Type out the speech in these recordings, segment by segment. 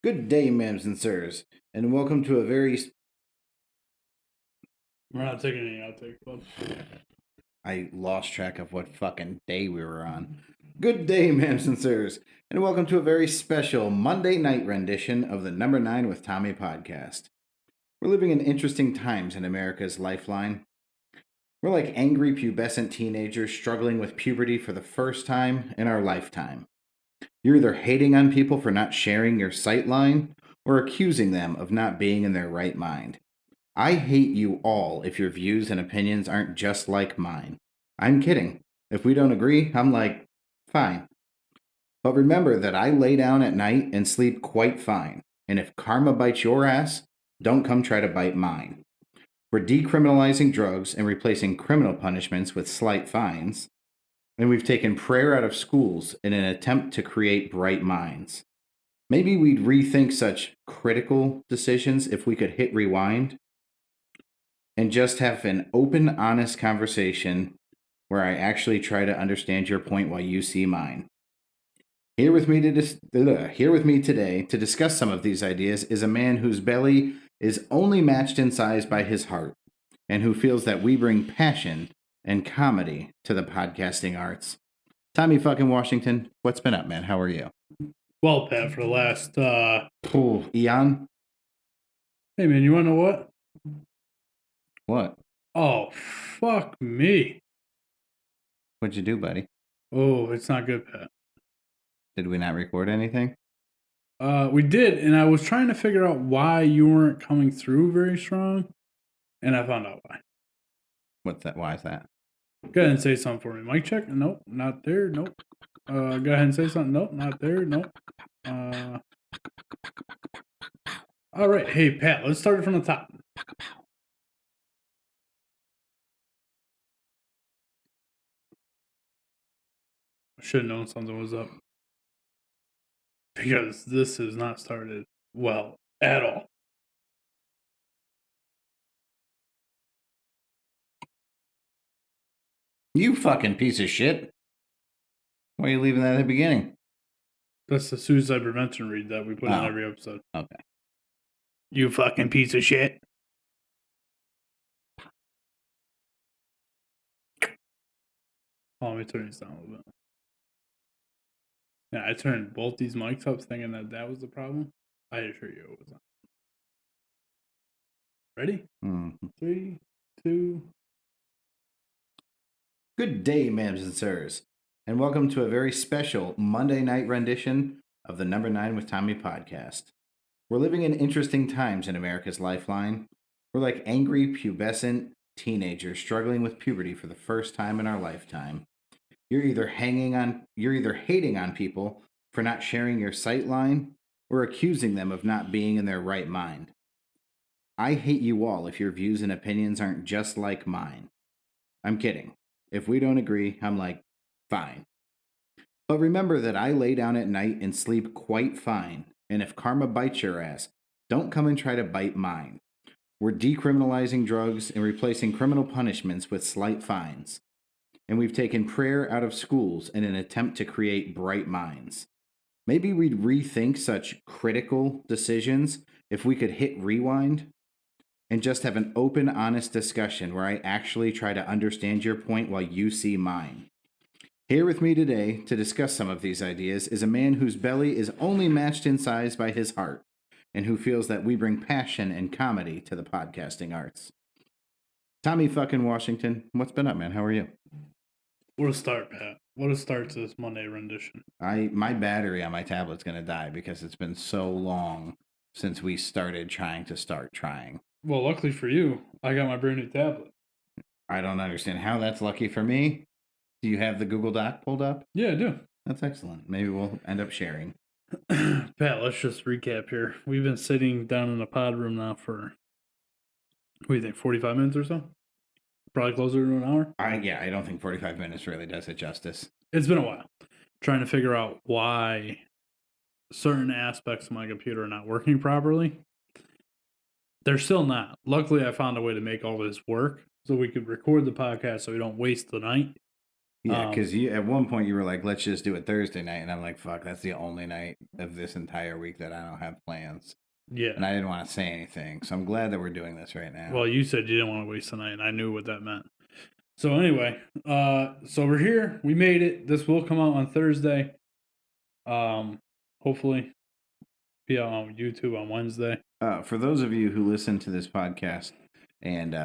Good day, ma'ams and sirs, and welcome to a very... We're not taking any outtakes, bud. I lost track of what fucking day we were on. Good day, ma'ams and sirs, and welcome to a very special Monday night rendition of the Number 9 with Tommy podcast. We're living in interesting times in America's lifeline. We're like angry pubescent teenagers struggling with puberty for the first time in our lifetime. You're either hating on people for not sharing your sightline or accusing them of not being in their right mind. I hate you all if your views and opinions aren't just like mine. I'm kidding. If we don't agree, I'm like, fine. But remember that I lay down at night and sleep quite fine. And if karma bites your ass, don't come try to bite mine. We're decriminalizing drugs and replacing criminal punishments with slight fines. And we've taken prayer out of schools in an attempt to create bright minds. Maybe we'd rethink such critical decisions if we could hit rewind and just have an open, honest conversation where I actually try to understand your point while you see mine. Here with me today to discuss some of these ideas is a man whose belly is only matched in size by his heart, and who feels that we bring passion and comedy to the podcasting arts. Tommy fucking Washington, what's been up, man? How are you? Well, Pat, for the last, Eon? Hey, man, you want to know what? What? Oh, fuck me. What'd you do, buddy? Oh, it's not good, Pat. Did we not record anything? We did, and I was trying to figure out why you weren't coming through very strong, and I found out why. What's that? Why is that? Go ahead and say something for me. Mic check? Nope, not there. Nope. Go ahead and say something. Nope, not there. Nope. All right. Hey, Pat, let's start it from the top. I should have known something was up. Because this has not started well at all. You fucking piece of shit. Why are you leaving that at the beginning? That's the suicide prevention read that we put in every episode. Okay. You fucking piece of shit. Oh, let me turn this down a little bit. Yeah, I turned both these mics up thinking that was the problem. I assure you it was not. Ready? 3, 2. Good day, ma'ams and sirs, and welcome to a very special Monday night rendition of the Number 9 with Tommy podcast. We're living in interesting times in America's lifeline. We're like angry pubescent teenagers struggling with puberty for the first time in our lifetime. You're either hating on people for not sharing your sightline or accusing them of not being in their right mind. I hate you all if your views and opinions aren't just like mine. I'm kidding. If we don't agree, I'm like, fine. But remember that I lay down at night and sleep quite fine, and if karma bites your ass, don't come and try to bite mine. We're decriminalizing drugs and replacing criminal punishments with slight fines. And we've taken prayer out of schools in an attempt to create bright minds. Maybe we'd rethink such critical decisions if we could hit rewind and just have an open, honest discussion where I actually try to understand your point while you see mine. Here with me today to discuss some of these ideas is a man whose belly is only matched in size by his heart, and who feels that we bring passion and comedy to the podcasting arts. Tommy fucking Washington, what's been up, man? How are you? What a start, Pat. What a start to this Monday rendition. My battery on my tablet's going to die because it's been so long since we started trying. Well, luckily for you, I got my brand new tablet. I don't understand how that's lucky for me. Do you have the Google Doc pulled up? Yeah, I do. That's excellent. Maybe we'll end up sharing. Pat, let's just recap here. We've been sitting down in the pod room now for, what do you think, 45 minutes or so? Probably closer to an hour? I don't think 45 minutes really does it justice. It's been a while. Trying to figure out why certain aspects of my computer are not working properly. They're still not. Luckily, I found a way to make all this work so we could record the podcast so we don't waste the night. Yeah, because you at one point you were like, let's just do it Thursday night. And I'm like, fuck, that's the only night of this entire week that I don't have plans. Yeah. And I didn't want to say anything. So I'm glad that we're doing this right now. Well, you said you didn't want to waste the night, and I knew what that meant. So anyway, so we're here. We made it. This will come out on Thursday. Hopefully be out on YouTube on Wednesday. For those of you who listen to this podcast and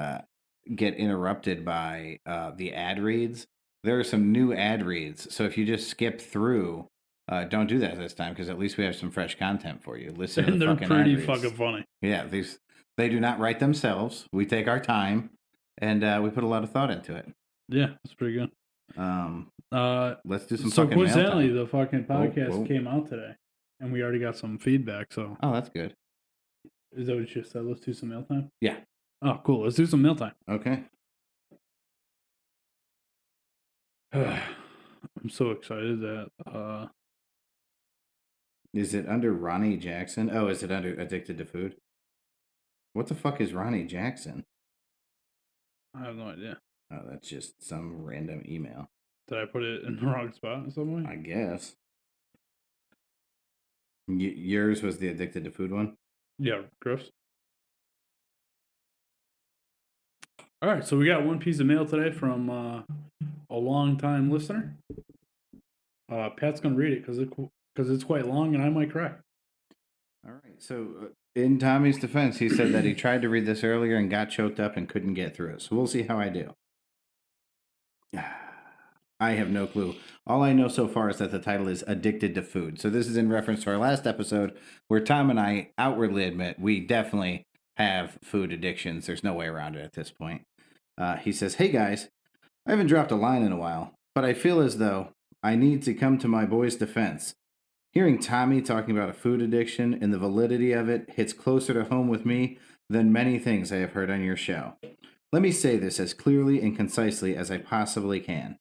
get interrupted by the ad reads, there are some new ad reads. So if you just skip through, don't do that this time because at least we have some fresh content for you. Listen to And the they're fucking pretty ad reads. fucking funny. Yeah, they do not write themselves. We take our time and we put a lot of thought into it. Yeah, it's pretty good. Let's do some so fucking mail coincidentally, time. the fucking podcast Whoa. came out today, and we already got some feedback. So Oh, that's good. is that what you just said? Let's do some mail time. Yeah. Oh, cool. Let's do some mail time. Okay. I'm so excited that Is it under Ronnie Jackson? Oh, is it under Addicted to Food? What the fuck is Ronnie Jackson? I have no idea. Oh, that's just some random email. Did I put it in the wrong spot in some way? I guess. Yours was the Addicted to Food one? Yeah, Griff's. All right, so we got one piece of mail today from a long-time listener. Pat's gonna read it because it's quite long, and I might cry. All right. So, in Tommy's defense, he said that he tried to read this earlier and got choked up and couldn't get through it. So we'll see how I do. I have no clue. All I know so far is that the title is Addicted to Food. So this is in reference to our last episode where Tom and I outwardly admit we definitely have food addictions. There's no way around it at this point. He says, "Hey guys, I haven't dropped a line in a while, but I feel as though I need to come to my boy's defense. Hearing Tommy talking about a food addiction and the validity of it hits closer to home with me than many things I have heard on your show. Let me say this as clearly and concisely as I possibly can.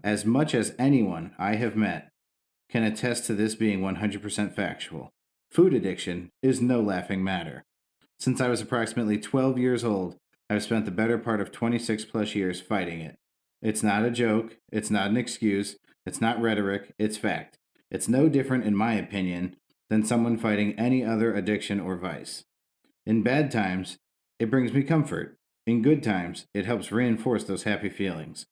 As much as anyone I have met can attest to this being 100% factual, food addiction is no laughing matter. Since I was approximately 12 years old, I've spent the better part of 26 plus years fighting it. It's not a joke, it's not an excuse, it's not rhetoric, it's fact. It's no different, in my opinion, than someone fighting any other addiction or vice. In bad times, it brings me comfort. In good times, it helps reinforce those happy feelings.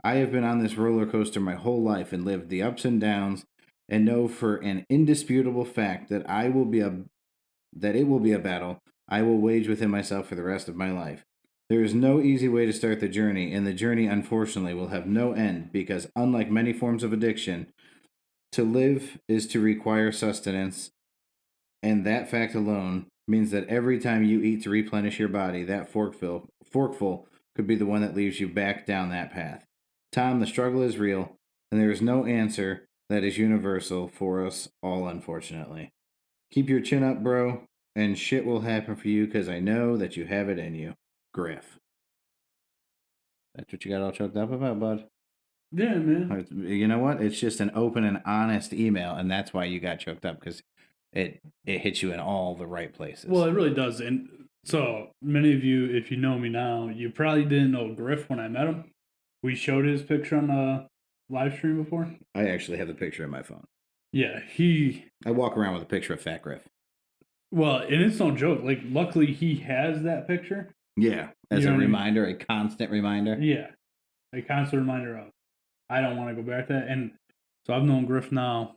I have been on this roller coaster my whole life and lived the ups and downs and know for an indisputable fact that it will be a battle I will wage within myself for the rest of my life. There is no easy way to start the journey, and the journey unfortunately will have no end because unlike many forms of addiction, to live is to require sustenance, and that fact alone means that every time you eat to replenish your body, that forkful could be the one that leads you back down that path. Tom, the struggle is real, and there is no answer that is universal for us all, unfortunately. Keep your chin up, bro, and shit will happen for you because I know that you have it in you. Griff. That's what you got all choked up about, bud? Yeah, man. You know what? It's just an open and honest email, and that's why you got choked up because it hits you in all the right places. Well, it really does. And so many of you, if you know me now, you probably didn't know Griff when I met him. We showed his picture on the live stream before. I actually have the picture in my phone. Yeah, I walk around with a picture of Fat Griff. Well, and it's no joke. Like, luckily, he has that picture. Yeah, as a reminder, a constant reminder. Yeah, a constant reminder of, I don't want to go back to that. And so I've known Griff now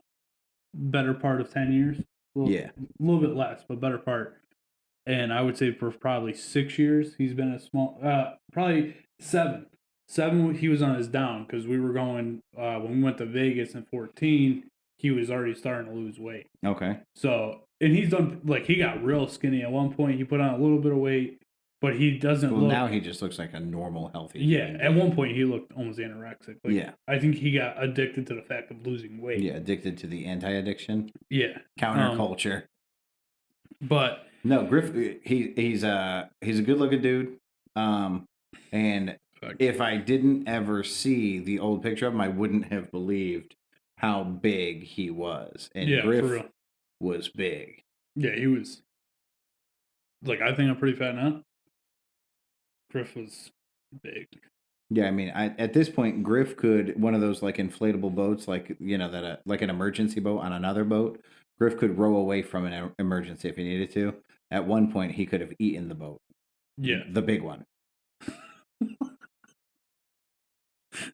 better part of 10 years. A little bit less, but better part. And I would say for probably 6 years, he's been a small, probably 7. 7, he was on his down because we were going, when we went to Vegas in 14, he was already starting to lose weight. Okay. So, and he's done, like, he got real skinny at one point. He put on a little bit of weight, but he doesn't look. Now he just looks like a normal, healthy. Yeah, at one point he looked almost anorexic. Like, yeah. I think he got addicted to the fact of losing weight. Yeah, addicted to the anti-addiction. Yeah. Counterculture. But no, Griff, he's a good-looking dude. And if I didn't ever see the old picture of him, I wouldn't have believed how big he was. And Griff was big. Yeah, he was. Like, I think I'm pretty fat now. Griff was big. Yeah, I mean, at this point, Griff could one of those like inflatable boats, like that like an emergency boat on another boat. Griff could row away from an emergency if he needed to. At one point, he could have eaten the boat, Yeah. the big one.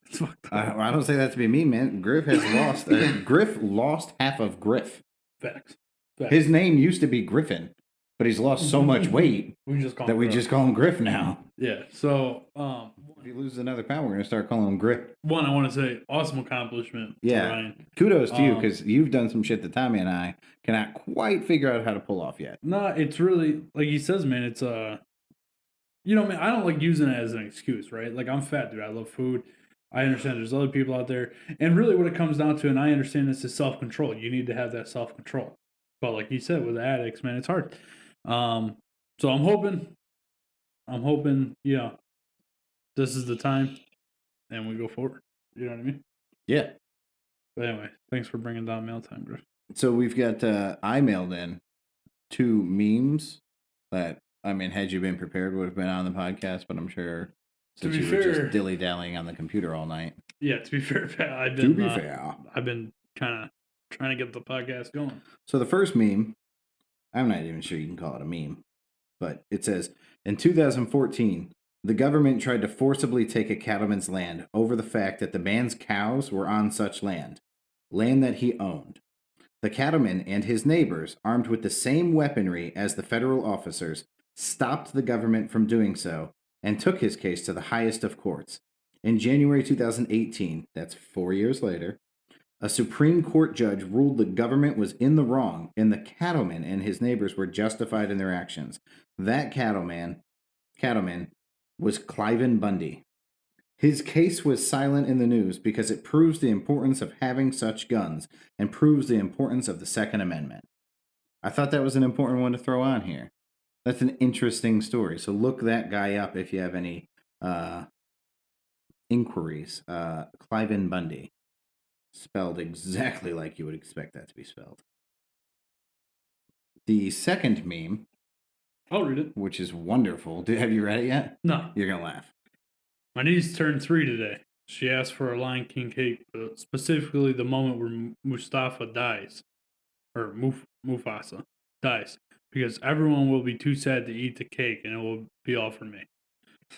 It's fucked up. I don't say that to be mean, man. Griff has lost. Griff lost half of Griff. Facts. His name used to be Griffin, but he's lost so much weight we just call him Griff now. Yeah. So, if he loses another pound, we're gonna start calling him Griff. One, I want to say, awesome accomplishment. Yeah. To Ryan. Kudos to you because you've done some shit that Tommy and I cannot quite figure out how to pull off yet. No, it's really like he says, man. It's man, I don't like using it as an excuse, right? Like I'm fat, dude. I love food. I understand there's other people out there, and really, what it comes down to, and I understand this is self control. You need to have that self control. But like you said, with addicts, man, it's hard. So I'm hoping, this is the time, and we go forward. You know what I mean? Yeah. But anyway, thanks for bringing down mail time, Griff. So we've got I mailed in 2 memes that had you been prepared would have been on the podcast, but I'm sure since you were just dilly dallying on the computer all night. Yeah, to be fair, I've been kind of trying to get the podcast going. So the first meme, I'm not even sure you can call it a meme, but it says, in 2014, the government tried to forcibly take a cattleman's land over the fact that the man's cows were on such land that he owned. The cattleman and his neighbors, armed with the same weaponry as the federal officers, stopped the government from doing so and took his case to the highest of courts. In January 2018, that's 4 years later, a Supreme Court judge ruled the government was in the wrong and the cattleman and his neighbors were justified in their actions. That cattleman was Cliven Bundy. His case was silent in the news because it proves the importance of having such guns and proves the importance of the Second Amendment. I thought that was an important one to throw on here. That's an interesting story. So look that guy up if you have any inquiries. Cliven Bundy. Spelled exactly like you would expect that to be spelled. The second meme. I'll read it. Which is wonderful. Have you read it yet? No. You're going to laugh. My niece turned 3 today. She asked for a Lion King cake, but specifically the moment where Mustafa dies. Or Mufasa dies. Because everyone will be too sad to eat the cake and it will be all for me.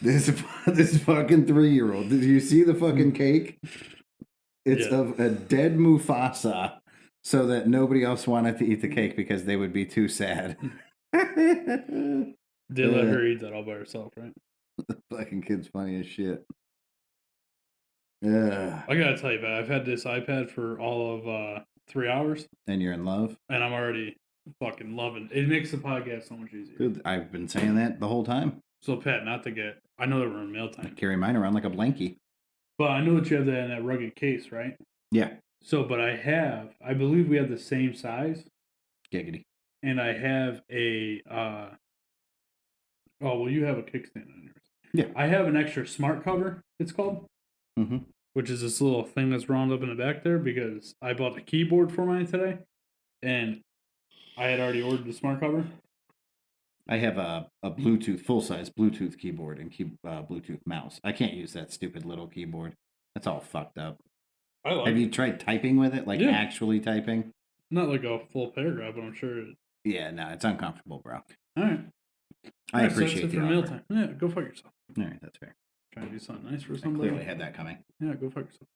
This fucking 3-year-old. Did you see the fucking cake? It's of a dead Mufasa so that nobody else wanted to eat the cake because they would be too sad. They let her eat that all by herself, right? The fucking kid's funny as shit. I gotta tell you, man, I've had this iPad for all of 3 hours. And you're in love? And I'm already fucking loving it. It makes the podcast so much easier. Dude, I've been saying that the whole time. So, Pat, I know that we're in mail time. I carry mine around like a blankie. But I know that you have that in that rugged case, right? Yeah. So, but I believe we have the same size. Giggity. And I have a, you have a kickstand on yours. Yeah. I have an extra smart cover, it's called. Mm-hmm. Which is this little thing that's round up in the back there because I bought a keyboard for mine today. And I had already ordered the smart cover. I have a Bluetooth, full-size Bluetooth keyboard and Bluetooth mouse. I can't use that stupid little keyboard. That's all fucked up. Have you tried typing with it? Like actually typing? Not like a full paragraph, but I'm sure. Yeah, no, it's uncomfortable, bro. All right. I appreciate the offer. Time. Yeah, go fuck yourself. All right, that's fair. Trying to do something nice for somebody. I clearly had that coming. Yeah, go fuck yourself.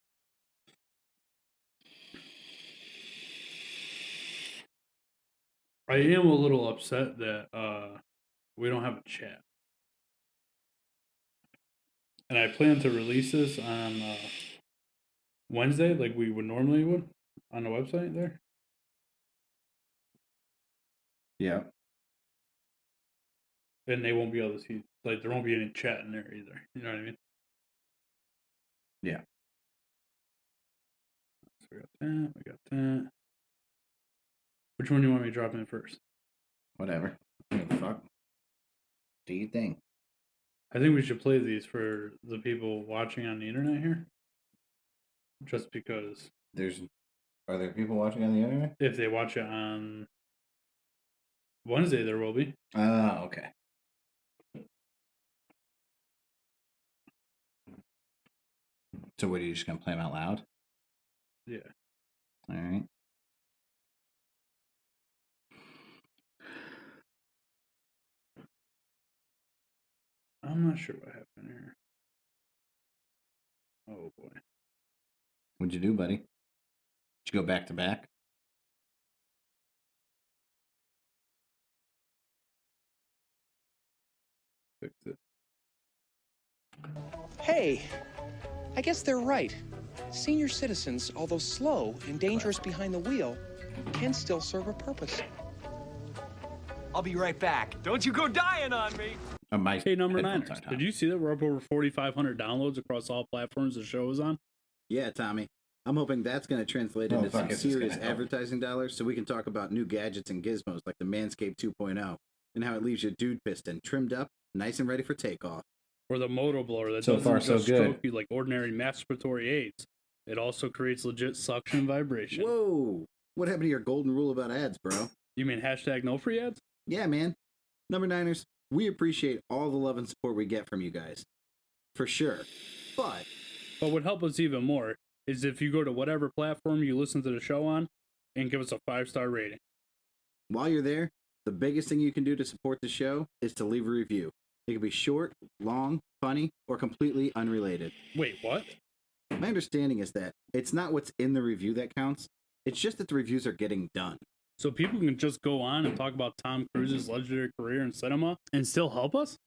I am a little upset that we don't have a chat. And I plan to release this on Wednesday, like we would normally on the website there. Yeah. And they won't be able to see, like, there won't be any chat in there either. You know what I mean? Yeah. So we got that. Which one do you want me to drop in first? Whatever. Fuck. Do you think? I think we should play these for the people watching on the internet here. Just because. Are there people watching on the internet? If they watch it on Wednesday, there will be. Oh, okay. So what, are you just going to play them out loud? Yeah. All right. I'm not sure what happened here. Oh, boy. What'd you do, buddy? Did you go back to back? Fix it. Hey, I guess they're right. Senior citizens, although slow and dangerous behind the wheel, can still serve a purpose. I'll be right back. Don't you go dying on me. Hey, number 9. Did you see that we're up over 4,500 downloads across all platforms the show is on? Yeah, Tommy. I'm hoping that's going to translate into some serious advertising dollars so we can talk about new gadgets and gizmos like the Manscaped 2.0 and how it leaves your dude piston trimmed up, nice and ready for takeoff. Or the motor blower that So doesn't far, so just good. stroke you like ordinary masturbatory aids. It also creates legit suction vibration. Whoa! What happened to your golden rule about ads, bro? You mean hashtag no free ads? Yeah, man. Number 9ers, we appreciate all the love and support we get from you guys. For sure. But what would help us even more is if you go to whatever platform you listen to the show on and give us a 5-star rating. While you're there, the biggest thing you can do to support the show is to leave a review. It can be short, long, funny, or completely unrelated. Wait, what? My understanding is that it's not what's in the review that counts. It's just that the reviews are getting done. So people can just go on and talk about Tom Cruise's legendary career in cinema and still help us?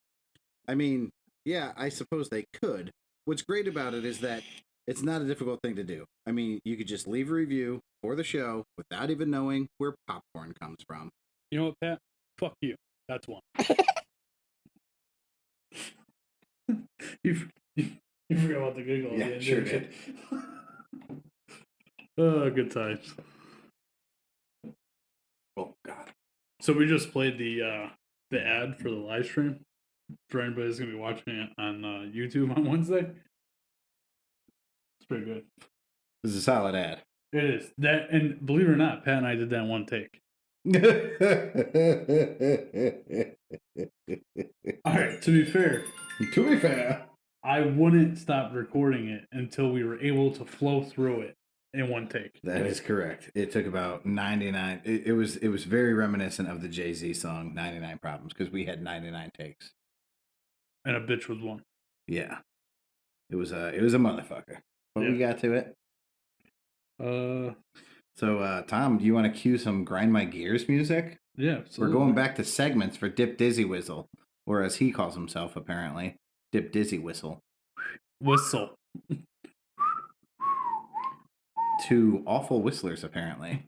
I mean, yeah, I suppose they could. What's great about it is that it's not a difficult thing to do. I mean, you could just leave a review for the show without even knowing where popcorn comes from. You know what, Pat? Fuck you. That's one. you forgot about the giggle. Yeah, again, sure didn't did. you? Oh, good times. Oh, God. So we just played the ad for the live stream for anybody that's going to be watching it on YouTube on Wednesday. It's pretty good. This is a solid ad. It is. That, and believe it or not, Pat and I did that in one take. All right, to be fair, I wouldn't stop recording it until we were able to flow through it in one take. That is correct. It took about 99. It was very reminiscent of the Jay-Z song 99 Problems because we had 99 takes. And a bitch was one. Yeah. It was a motherfucker. But we got to it. So Tom, do you want to cue some Grind My Gears music? Yeah, absolutely. We're going back to segments for Dip Dizzy Whistle, or as he calls himself apparently, Dip Dizzy Whistle. Whistle. Two awful whistlers apparently.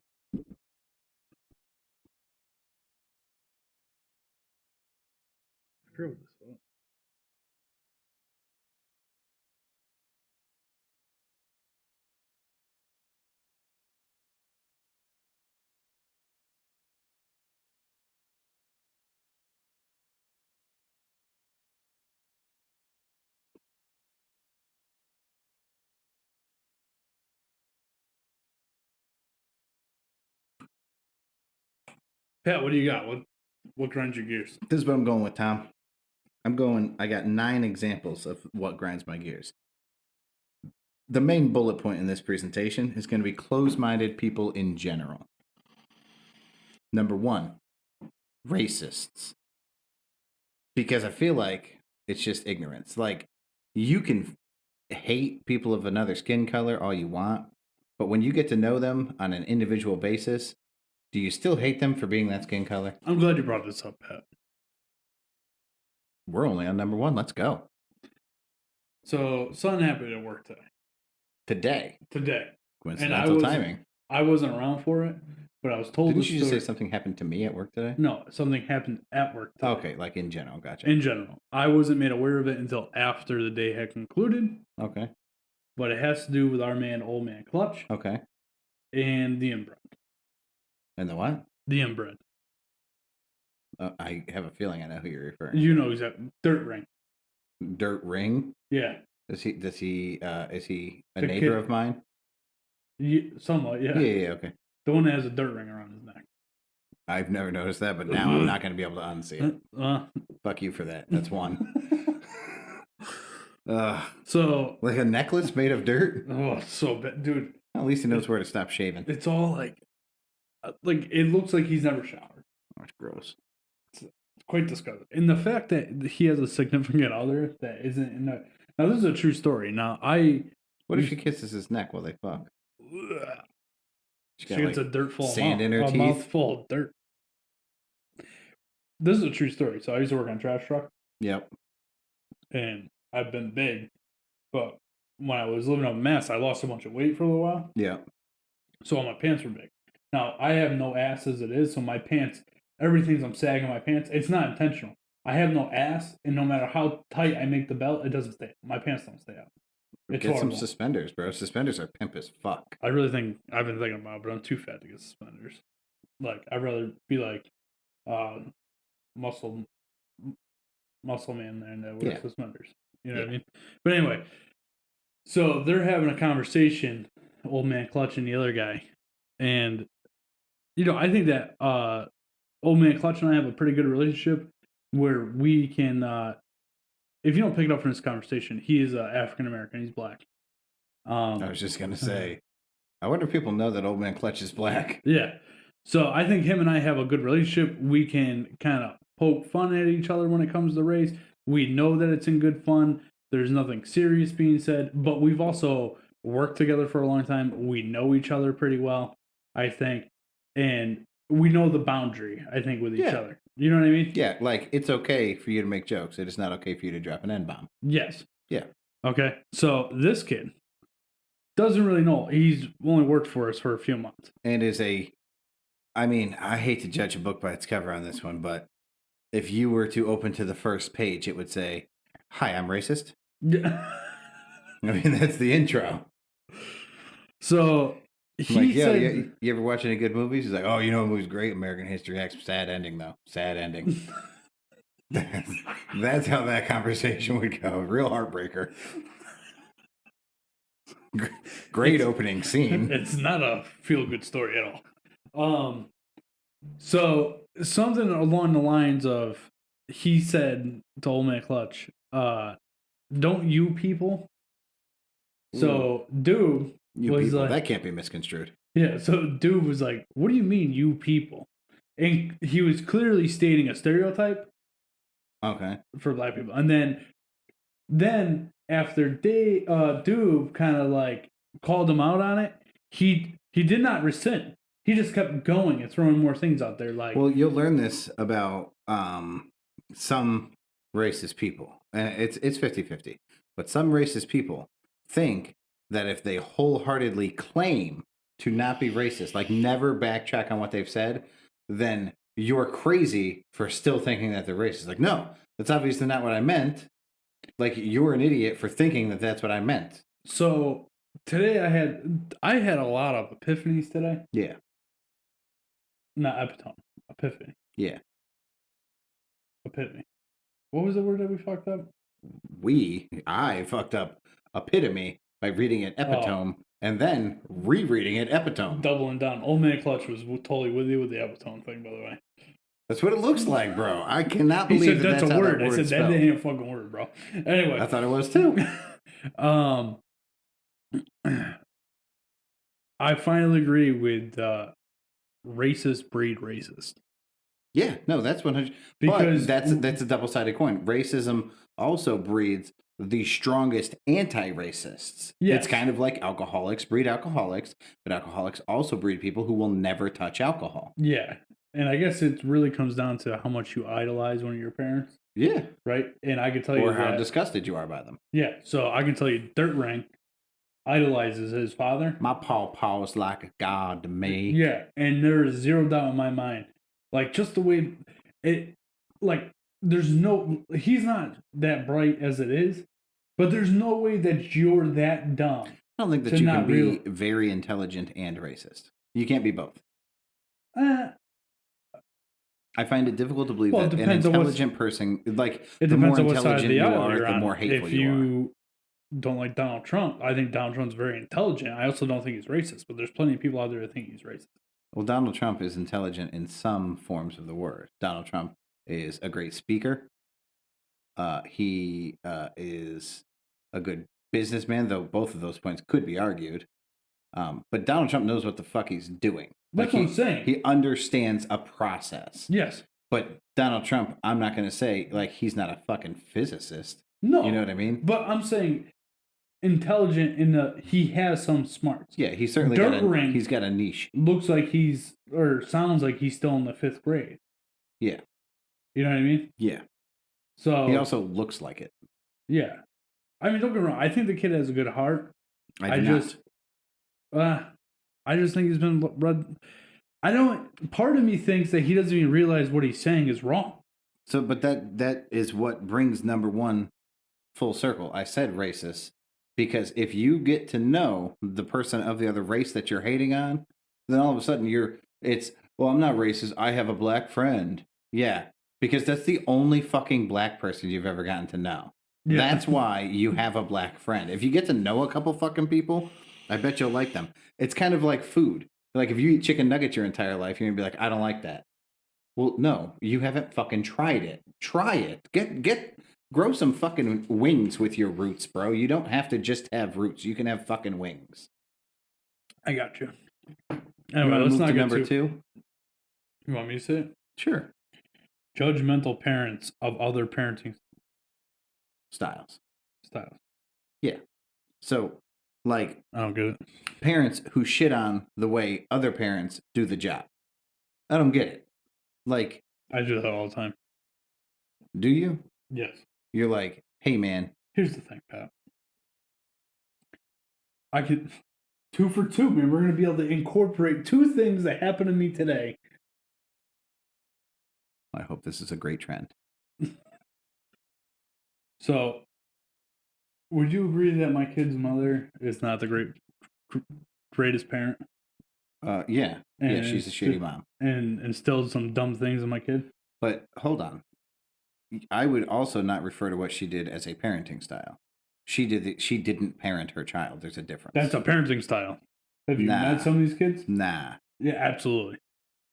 Pat, what do you got? What grinds your gears? This is what I'm going with, Tom. I got 9 examples of what grinds my gears. The main bullet point in this presentation is going to be closed-minded people in general. Number 1, racists. Because I feel like it's just ignorance. Like, you can hate people of another skin color all you want, but when you get to know them on an individual basis, do you still hate them for being that skin color? I'm glad you brought this up, Pat. We're only on number 1. Let's go. So, something happened at work today. Coincidental timing. I wasn't around for it, but I was told. Didn't you just say something happened to me at work today? No, something happened at work today. Okay, like in general. Gotcha. In general. I wasn't made aware of it until after the day had concluded. Okay. But it has to do with our man, Old Man Clutch. Okay. And the inbred. And the what? The inbred. I have a feeling I know who you're referring to. You know exactly. Dirt Ring. Dirt Ring? Yeah. Is he a neighbor of mine? Somewhat, yeah. Yeah, okay. The one that has a dirt ring around his neck. I've never noticed that, but now I'm not going to be able to unsee it. Fuck you for that. That's one. So like a necklace made of dirt. oh, so bad, dude. At least he knows where to stop shaving. It's all like it looks like he's never showered. That's gross. It's quite disgusting. And the fact that he has a significant other that isn't in the now this is a true story. Now What if she kisses his neck while they fuck? She gets a dirt full sand mouth, in her a teeth. mouthful of dirt. This is a true story. So I used to work on a trash truck. Yep. And I've been big, but when I was living up in Mass, I lost a bunch of weight for a little while. Yeah. So all my pants were big. Now I have no ass as it is, so my pants, everything's I'm sagging my pants. It's not intentional. I have no ass, and no matter how tight I make the belt, it doesn't stay. My pants don't stay up. It's Get horrible. some suspenders, bro. Suspenders are pimp as fuck. I really think I've been thinking about it, but I'm too fat to get suspenders. Like I'd rather be like muscle man there that wears suspenders. You know what I mean? But anyway, so they're having a conversation, old man Clutch and the other guy, and I think that old man Clutch and I have a pretty good relationship where we can. If you don't pick it up from this conversation, he is African American. He's black. I was just gonna say, I wonder if people know that old man Clutch is black. Yeah. So I think him and I have a good relationship. We can kind of poke fun at each other when it comes to the race. We know that it's in good fun. There's nothing serious being said, but we've also worked together for a long time. We know each other pretty well, I think. And we know the boundary, I think, with each other. You know what I mean? Yeah, like it's okay for you to make jokes. It is not okay for you to drop an N-bomb. Yes. Yeah. Okay. So this kid doesn't really know. He's only worked for us for a few months. And I hate to judge a book by its cover on this one, but if you were to open to the first page, it would say, "Hi, I'm racist." Yeah. That's the intro. So he said, you ever watch any good movies? He's like, "Oh, a movie's great, American History X. Sad ending, though. Sad ending." That's how that conversation would go. Real heartbreaker. Great opening scene. It's not a feel-good story at all. So something along the lines of, he said to old man Clutch, "Don't you people?" So Doob was people, like, that can't be misconstrued. Yeah. So Doob was like, "What do you mean, you people?" And he was clearly stating a stereotype. Okay. For black people, and then after Doob kind of like called him out on it, he did not rescind. He just kept going and throwing more things out there. Like, well, you'll learn this about some racist people, and it's 50-50. But some racist people think that if they wholeheartedly claim to not be racist, like never backtrack on what they've said, then you're crazy for still thinking that they're racist. Like, no, that's obviously not what I meant. Like, you're an idiot for thinking that that's what I meant. So today I had a lot of epiphanies today. Yeah. Not epitome. Epiphany. Yeah. Epiphany. What was the word that we fucked up? I fucked up epitome by reading it epitome and then rereading it epitome. Doubling down. Old man Clutch was totally with you with the epitome thing, by the way. That's what it looks like, bro. I cannot believe that's a word. I said spelled. that ain't a fucking word, bro. Anyway. I thought it was too. I finally agree with racist breed racist. Yeah, no, that's 100. Because that's a double-sided coin. Racism also breeds the strongest anti-racists. Yes. It's kind of like alcoholics breed alcoholics, but alcoholics also breed people who will never touch alcohol. Yeah. And I guess it really comes down to how much you idolize one of your parents. Yeah. Right? And I can tell you or how disgusted you are by them. Yeah. So I can tell you Dirt Rank idolizes his father. My pawpaw's like a god to me. Yeah. And there is zero doubt in my mind. Like, just the way it, like, he's not that bright as it is, but there's no way that you're that dumb. I don't think that you can be very intelligent and racist. You can't be both. I find it difficult to believe that an intelligent person, like, the more intelligent you are, the more hateful you are. If you don't like Donald Trump, I think Donald Trump's very intelligent. I also don't think he's racist, but there's plenty of people out there that think he's racist. Well, Donald Trump is intelligent in some forms of the word. Donald Trump is a great speaker. He is a good businessman, though both of those points could be argued. But Donald Trump knows what the fuck he's doing. That's what I'm saying. He understands a process. Yes. But Donald Trump, I'm not going to say, like, he's not a fucking physicist. No. You know what I mean? But I'm saying intelligent in the, he has some smarts. Yeah, he's certainly he's got a niche. Looks like sounds like he's still in the 5th grade. Yeah. You know what I mean? Yeah. So he also looks like it. Yeah. I mean, don't get me wrong. I think the kid has a good heart. I just think he's been read. Part of me thinks that he doesn't even realize what he's saying is wrong. So, but that is what brings number one full circle. I said racist because if you get to know the person of the other race that you're hating on, then all of a sudden I'm not racist. I have a black friend. Yeah. Because that's the only fucking black person you've ever gotten to know. Yeah. That's why you have a black friend. If you get to know a couple fucking people, I bet you'll like them. It's kind of like food. Like if you eat chicken nuggets your entire life, you're gonna be like, I don't like that. Well, no, you haven't fucking tried it. Try it. Grow some fucking wings with your roots, bro. You don't have to just have roots. You can have fucking wings. I got you. Anyway, let's not get number two. You want me to say it? Sure. Judgmental parents of other parenting styles. Yeah. So, like, I don't get it. Parents who shit on the way other parents do the job. I don't get it. Like, I do that all the time. Do you? Yes. You're like, hey, man. Here's the thing, Pat. I could 2 for 2, man. We're going to be able to incorporate 2 things that happened to me today. I hope this is a great trend. So, would you agree that my kid's mother is not the greatest parent? Yeah. Yeah, she's a shitty mom. And instilled some dumb things in my kid? But hold on. I would also not refer to what she did as a parenting style. She didn't parent her child. There's a difference. That's a parenting style. Have you met some of these kids? Nah. Yeah, absolutely.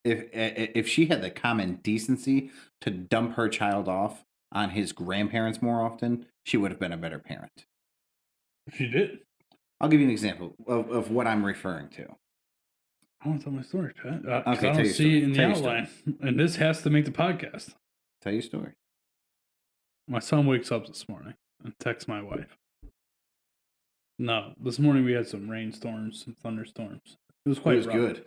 If she had the common decency to dump her child off on his grandparents more often, she would have been a better parent. She did. I'll give you an example of what I'm referring to. I want to tell my story, Chad. Okay, I don't see it in the outline. And this has to make the podcast. Tell your story. My son wakes up this morning and texts my wife. No, this morning we had some rainstorms, some thunderstorms. It was quite rough. Good.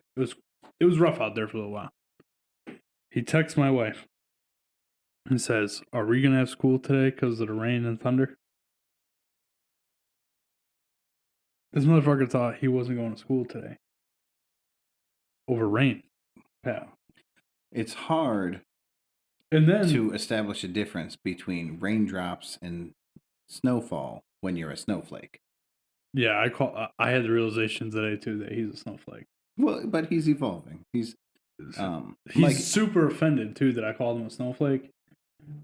It was rough out there for a little while. He texts my wife and says, "Are we going to have school today because of the rain and thunder?" This motherfucker thought he wasn't going to school today. Over rain. Yeah. It's hard to establish a difference between raindrops and snowfall when you're a snowflake. Yeah, I had the realization today too that he's a snowflake. Well, but he's evolving. He's super offended too that I called him a snowflake.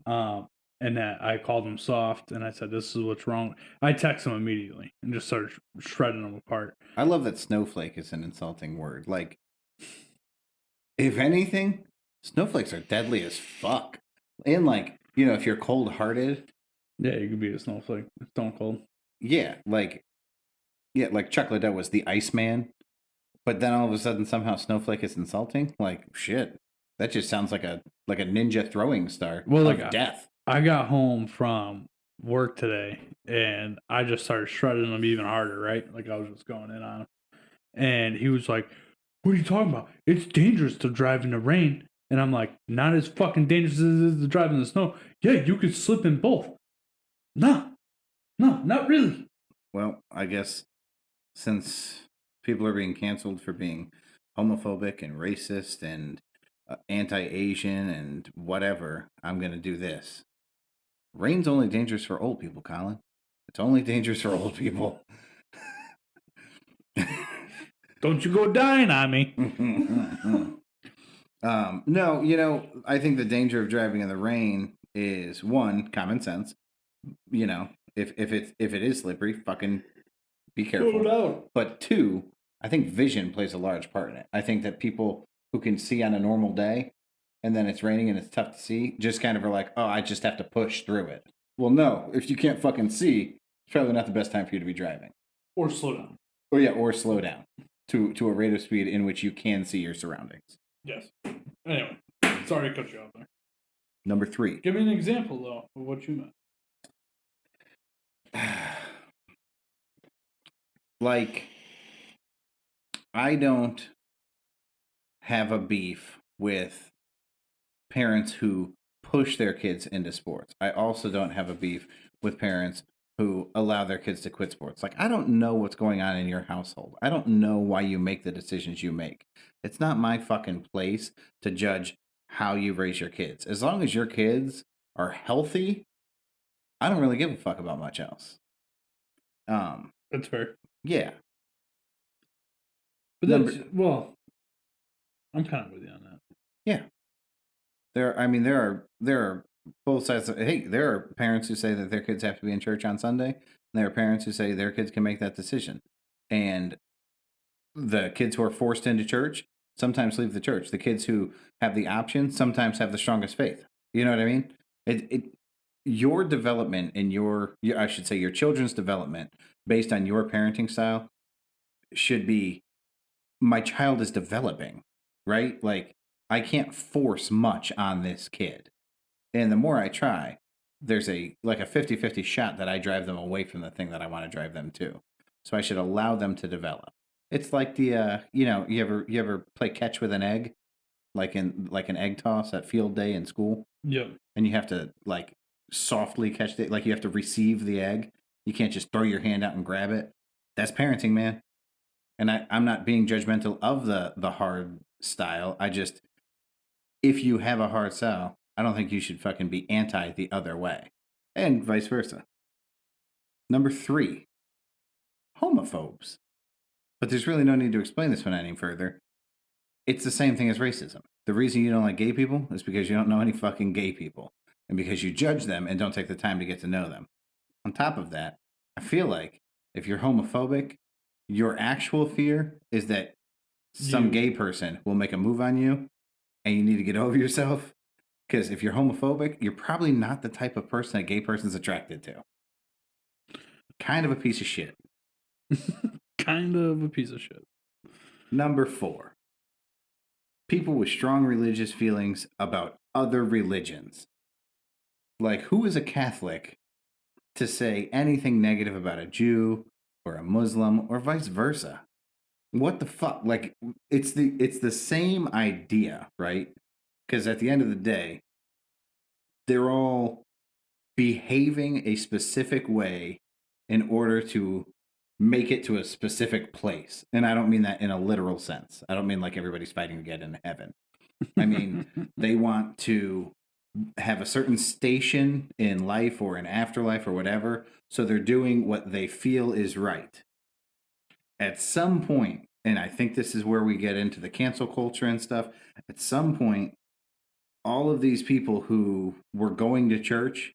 And that I called him soft, and I said, "This is what's wrong." I texted him immediately and just started shredding him apart. I love that snowflake is an insulting word. Like, if anything, snowflakes are deadly as fuck. And like, if you're cold-hearted, yeah, you could be a snowflake. Stone cold. Yeah, like Chuck Liddell was the Iceman, but then all of a sudden somehow snowflake is insulting. Like, shit, that just sounds like a ninja throwing star. Well, like death. I got home from work today, and I just started shredding him even harder, right? Like, I was just going in on him. And he was like, "What are you talking about? It's dangerous to drive in the rain." And I'm like, "Not as fucking dangerous as it is to drive in the snow. Yeah, you could slip in both." No, not really. Well, I guess since people are being canceled for being homophobic and racist and anti-Asian and whatever, I'm going to do this. Rain's only dangerous for old people, Colin. It's only dangerous for old people. Don't you go dying on me. No, I think the danger of driving in the rain is, one, common sense. If it is slippery, fucking be careful. No. But two, I think vision plays a large part in it. I think that people who can see on a normal day and then it's raining and it's tough to see just kind of are like, oh, I just have to push through it. Well, no, if you can't fucking see, It's probably not the best time for you to be driving. Or slow down. Or slow down to a rate of speed in which you can see your surroundings. Yes. Anyway, sorry to cut you off there. Number 3. Give me an example, though, of what you meant. Like, I don't have a beef with parents who push their kids into sports. I also don't have a beef with parents who allow their kids to quit sports. Like, I don't know what's going on in your household. I don't know why you make the decisions you make. It's not my fucking place to judge how you raise your kids. As long as your kids are healthy, I don't really give a fuck about much else. That's fair. Yeah. But well, I'm kind of with you on that. Yeah. There are both sides. There are parents who say that their kids have to be in church on Sunday, and there are parents who say their kids can make that decision. And the kids who are forced into church sometimes leave the church. The kids who have the option sometimes have the strongest faith. You know what I mean? Your development and your children's development based on your parenting style should be, my child is developing, right? Like, I can't force much on this kid. And the more I try, there's a 50-50 shot that I drive them away from the thing that I want to drive them to. So I should allow them to develop. It's like the you ever play catch with an egg, like an egg toss at field day in school? Yeah. And you have to like softly catch it, like you have to receive the egg. You can't just throw your hand out and grab it. That's parenting, man. And I'm not being judgmental of the hard style. If you have a hard style, I don't think you should fucking be anti the other way. And vice versa. Number 3, homophobes. But there's really no need to explain this one any further. It's the same thing as racism. The reason you don't like gay people is because you don't know any fucking gay people. And because you judge them and don't take the time to get to know them. On top of that, I feel like if you're homophobic, your actual fear is that some gay person will make a move on you and you need to get over yourself. Because if you're homophobic, you're probably not the type of person a gay person's attracted to. Kind of a piece of shit. Kind of a piece of shit. Number 4, people with strong religious feelings about other religions. Like, who is a Catholic to say anything negative about a Jew or a Muslim or vice versa? What the fuck? Like, it's the same idea, right? Because at the end of the day, they're all behaving a specific way in order to make it to a specific place. And I don't mean that in a literal sense. I don't mean like everybody's fighting to get into heaven. I mean, they want to have a certain station in life or in afterlife or whatever. So they're doing what they feel is right. At some point, and I think this is where we get into the cancel culture and stuff, at some point, all of these people who were going to church,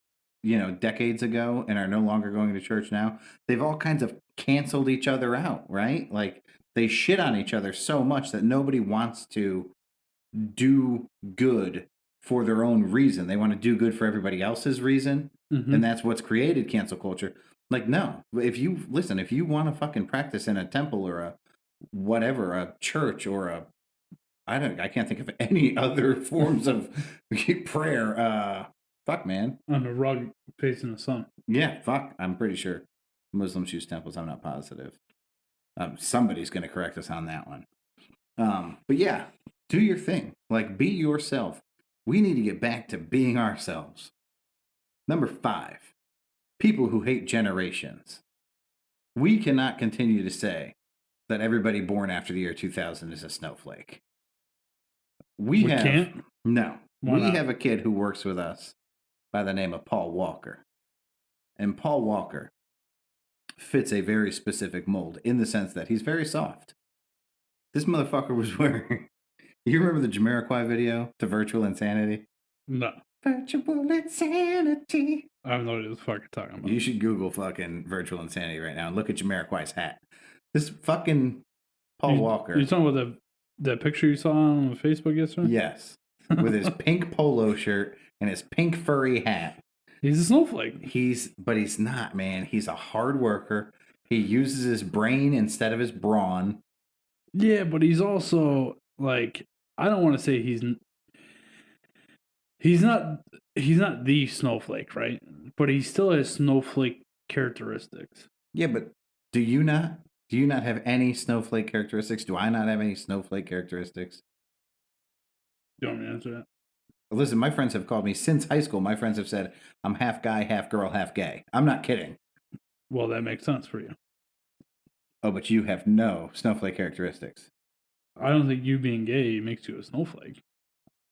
decades ago and are no longer going to church now, they've all kinds of canceled each other out, right? Like, they shit on each other so much that nobody wants to do good for their own reason. They want to do good for everybody else's reason. Mm-hmm. And that's what's created cancel culture. Like, no, if you want to fucking practice in a temple or a church or I can't think of any other forms of prayer. Fuck, man. On a rug facing the sun. Yeah, fuck. I'm pretty sure Muslims use temples. I'm not positive. Somebody's going to correct us on that one. But yeah, do your thing. Like, be yourself. We need to get back to being ourselves. Number 5, people who hate generations. We cannot continue to say that everybody born after the year 2000 is a snowflake. We can't? No. Why not? Have a kid who works with us by the name of Paul Walker. And Paul Walker fits a very specific mold in the sense that he's very soft. This motherfucker was wearing... You remember the Jamiroquai video to Virtual Insanity? No. Virtual Insanity. I have no idea what the fuck you're talking about. You should Google fucking Virtual Insanity right now and look at Jamiroquai's hat. This fucking Paul Walker. You're talking about that picture you saw on Facebook yesterday? Yes. With his pink polo shirt and his pink furry hat. He's a snowflake. But he's not, man. He's a hard worker. He uses his brain instead of his brawn. Yeah, but he's also like, I don't want to say he's not the snowflake, right? But he still has snowflake characteristics. Yeah, but do you not have any snowflake characteristics? Do I not have any snowflake characteristics? Do you want me to answer that? Listen, my friends have called me since high school. My friends have said I'm half guy, half girl, half gay. I'm not kidding. Well, that makes sense for you. Oh, but you have no snowflake characteristics. I don't think you being gay makes you a snowflake.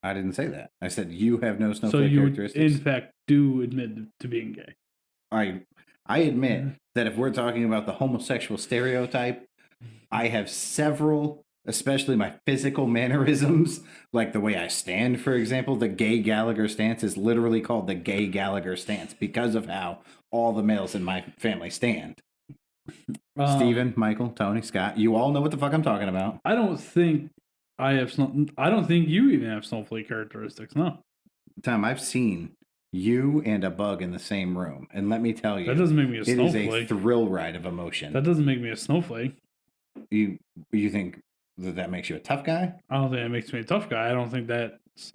I didn't say that. I said you have no snowflake so you, characteristics. in fact, do admit to being gay. I admit that if we're talking about the homosexual stereotype, I have several, especially my physical mannerisms, like the way I stand, for example. The gay Gallagher stance is literally called the gay Gallagher stance because of how all the males in my family stand. Steven, Michael, Tony, Scott, you all know what the fuck I'm talking about. I don't think I don't think you even have snowflake characteristics, no. Tom, I've seen you and a bug in the same room, and let me tell you, that doesn't make me a snowflake. It is a thrill ride of emotion. That doesn't make me a snowflake. You think that makes you a tough guy? I don't think that makes me a tough guy. I don't think that's.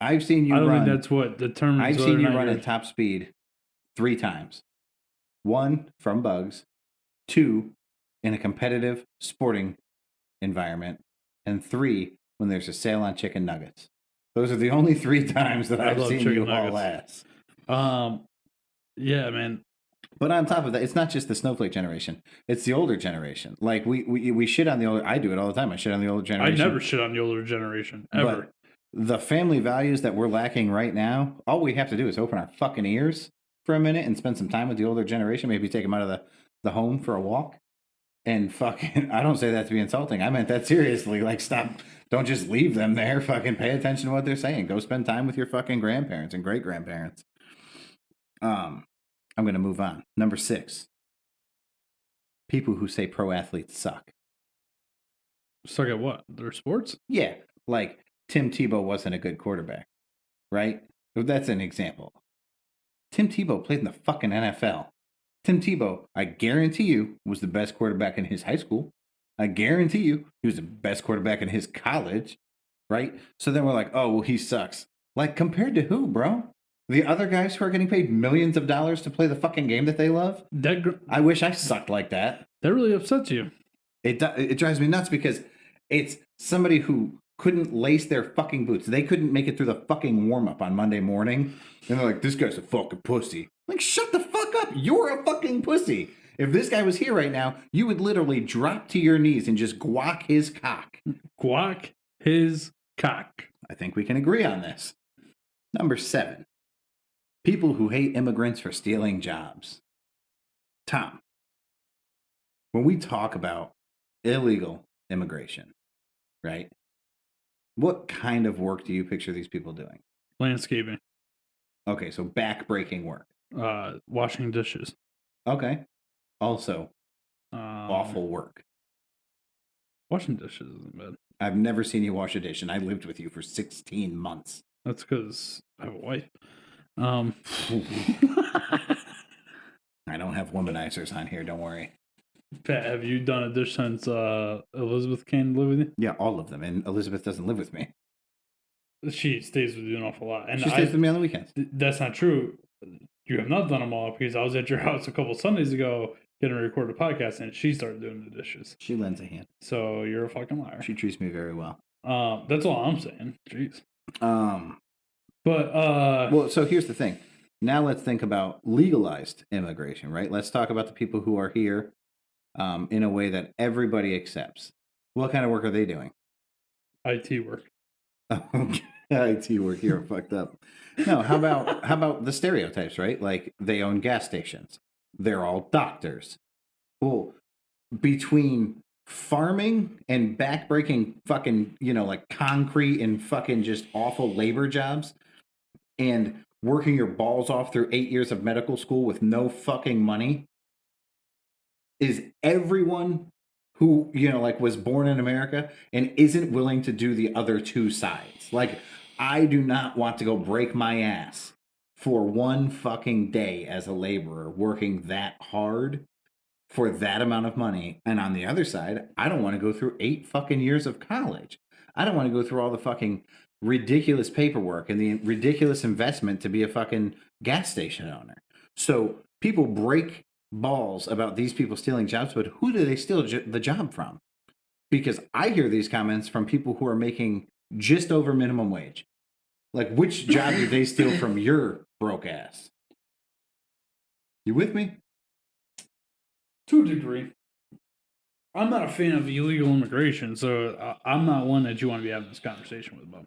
I've seen you run. I don't think that's what determines. I've seen you run at top speed 3 times. 1 from bugs, 2 in a competitive sporting environment, and 3 when there's a sale on chicken nuggets. Those are the only 3 times that I've seen you haul ass. Yeah, man. But on top of that, it's not just the snowflake generation; it's the older generation. Like we shit on the older. I do it all the time. I shit on the older generation. I never shit on the older generation ever. But the family values that we're lacking right now, all we have to do is open our fucking ears for a minute and spend some time with the older generation. Maybe take them out of the home for a walk. And fucking, I don't say that to be insulting. I meant that seriously. Like, stop. Don't just leave them there. Fucking pay attention to what they're saying. Go spend time with your fucking grandparents and great grandparents. I'm going to move on. Number 6. People who say pro athletes suck. Suck at what? Their sports? Yeah. Like, Tim Tebow wasn't a good quarterback, right? That's an example. Tim Tebow played in the fucking NFL. Tim Tebow, I guarantee you, was the best quarterback in his high school. I guarantee you, he was the best quarterback in his college, right? So then we're like, oh, well, he sucks. Like, compared to who, bro? The other guys who are getting paid millions of dollars to play the fucking game that they love? I wish I sucked like that. That really upsets you. It drives me nuts because it's somebody who couldn't lace their fucking boots. They couldn't make it through the fucking warm-up on Monday morning. And they're like, this guy's a fucking pussy. Like, shut the fuck up. You're a fucking pussy. If this guy was here right now, you would literally drop to your knees and just guac his cock. Guac his cock. I think we can agree on this. Number 7. People who hate immigrants for stealing jobs. Tom, when we talk about illegal immigration, right? What kind of work do you picture these people doing? Landscaping. Okay, so back-breaking work. Washing dishes. Okay. Also, awful work. Washing dishes isn't bad. I've never seen you wash a dish, and I lived with you for 16 months. That's because I have a wife. I don't have womanizers on here, don't worry. Pat, have you done a dish since Elizabeth came to live with you? Yeah, all of them, and Elizabeth doesn't live with me. She stays with you an awful lot. And she stays with me on the weekends. That's not true. You have not done them all because I was at your house a couple Sundays ago getting to record a podcast and she started doing the dishes. She lends a hand. So you're a fucking liar. She treats me very well. That's all I'm saying. Jeez. Well, so here's the thing. Now let's think about legalized immigration, right? Let's talk about the people who are here in a way that everybody accepts. What kind of work are they doing? IT work. IT work. You're fucked up. No, how about the stereotypes, right? Like they own gas stations. They're all doctors. Well, between farming and backbreaking fucking, like concrete and fucking just awful labor jobs and working your balls off through 8 years of medical school with no fucking money, is everyone who, was born in America and isn't willing to do the other 2 sides. Like, I do not want to go break my ass for one fucking day as a laborer working that hard for that amount of money. And on the other side, I don't want to go through 8 fucking years of college. I don't want to go through all the fucking ridiculous paperwork and the ridiculous investment to be a fucking gas station owner. So people break balls about these people stealing jobs, but who do they steal the job from? Because I hear these comments from people who are making just over minimum wage. Like, which job did they steal from your broke ass? You with me? To a degree. I'm not a fan of illegal immigration, so I'm not one that you want to be having this conversation with about.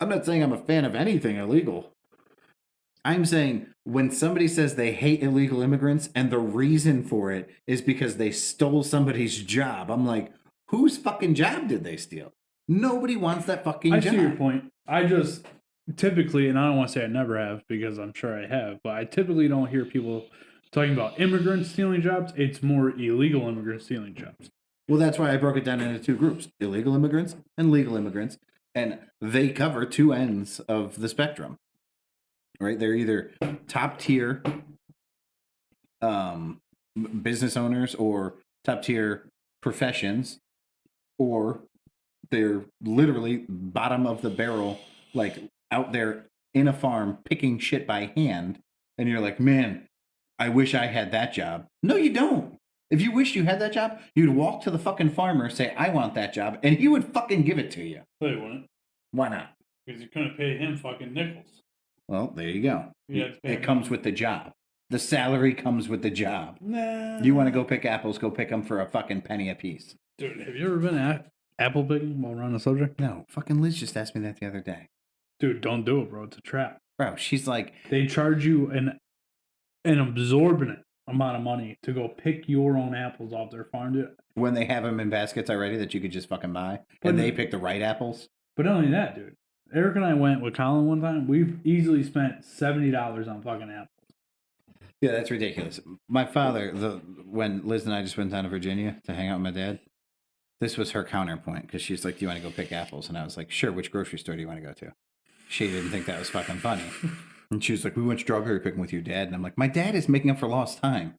I'm not saying I'm a fan of anything illegal. I'm saying when somebody says they hate illegal immigrants and the reason for it is because they stole somebody's job, I'm like, whose fucking job did they steal? Nobody wants that fucking job. I see your point. I just typically, and I don't want to say I never have because I'm sure I have, but I typically don't hear people talking about immigrants stealing jobs. It's more illegal immigrants stealing jobs. Well, that's why I broke it down into 2 groups, illegal immigrants and legal immigrants. And they cover 2 ends of the spectrum, right? They're either top tier business owners or top tier professions, or they're literally bottom of the barrel, like out there in a farm picking shit by hand. And you're like, man, I wish I had that job. No, you don't. If you wished you had that job, you'd walk to the fucking farmer, say, I want that job, and he would fucking give it to you. No, you wouldn't. Why not? Because you couldn't pay him fucking nickels. Well, there you go. It comes with the job. The salary comes with the job. Nah. You want to go pick apples, go pick them for a fucking penny a piece. Dude, have you ever been apple picking while we're on the subject? No, fucking Liz just asked me that the other day. Dude, don't do it, bro. It's a trap. Bro, she's like... They charge you an absorbent amount of money to go pick your own apples off their farm, dude. When they have them in baskets already that you could just fucking buy, and they pick the right apples. But not only that, dude. Eric and I went with Colin one time. We've easily spent $70 on fucking apples. Yeah, that's ridiculous. My father, when Liz and I just went down to Virginia to hang out with my dad, this was her counterpoint, because she's like, do you want to go pick apples? And I was like, sure, which grocery store do you want to go to? She didn't think that was fucking funny. And she was like, we went strawberry picking with your dad. And I'm like, my dad is making up for lost time.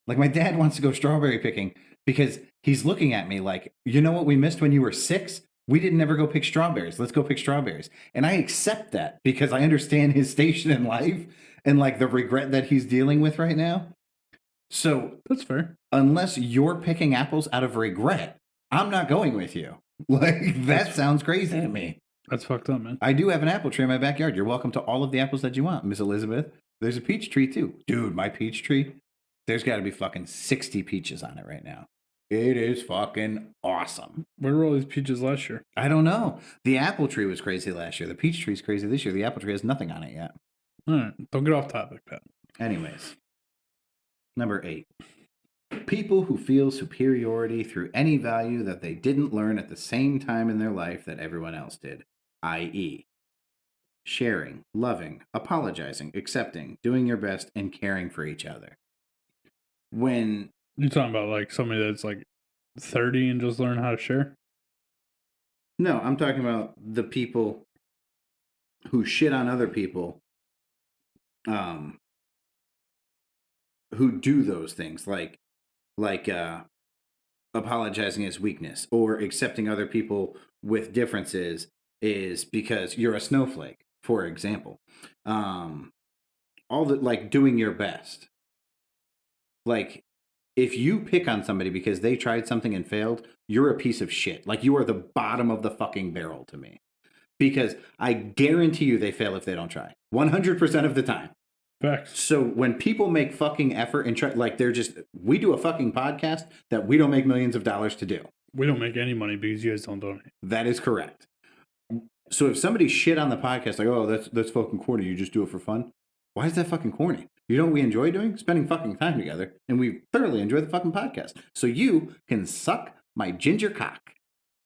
Like, my dad wants to go strawberry picking because he's looking at me like, you know what we missed when you were 6? We didn't ever go pick strawberries. Let's go pick strawberries. And I accept that because I understand his station in life and like the regret that he's dealing with right now. So that's fair. Unless you're picking apples out of regret, I'm not going with you. Like, that sounds crazy to me. That's fucked up, man. I do have an apple tree in my backyard. You're welcome to all of the apples that you want, Miss Elizabeth. There's a peach tree too. Dude, my peach tree, there's got to be fucking 60 peaches on it right now. It is fucking awesome. Where were all these peaches last year? I don't know. The apple tree was crazy last year. The peach tree is crazy this year. The apple tree has nothing on it yet. All right. Don't get off topic, Pat. Anyways. Number 8. People who feel superiority through any value that they didn't learn at the same time in their life that everyone else did. I.e., sharing, loving, apologizing, accepting, doing your best, and caring for each other. When you're talking about like somebody that's like 30 and just learn how to share? No, I'm talking about the people who shit on other people, who do those things, like apologizing is weakness, or accepting other people with differences is because you're a snowflake, for example. All that, like doing your best. Like, if you pick on somebody because they tried something and failed, you're a piece of shit. Like, you are the bottom of the fucking barrel to me. Because I guarantee you they fail if they don't try. 100% of the time. Facts. So when people make fucking effort and try, like, we do a fucking podcast that we don't make millions of dollars to do. We don't make any money because you guys don't donate. That is correct. So if somebody shit on the podcast, like, oh, that's fucking corny, you just do it for fun. Why is that fucking corny? You know what we enjoy doing? Spending fucking time together. And we thoroughly enjoy the fucking podcast. So you can suck my ginger cock.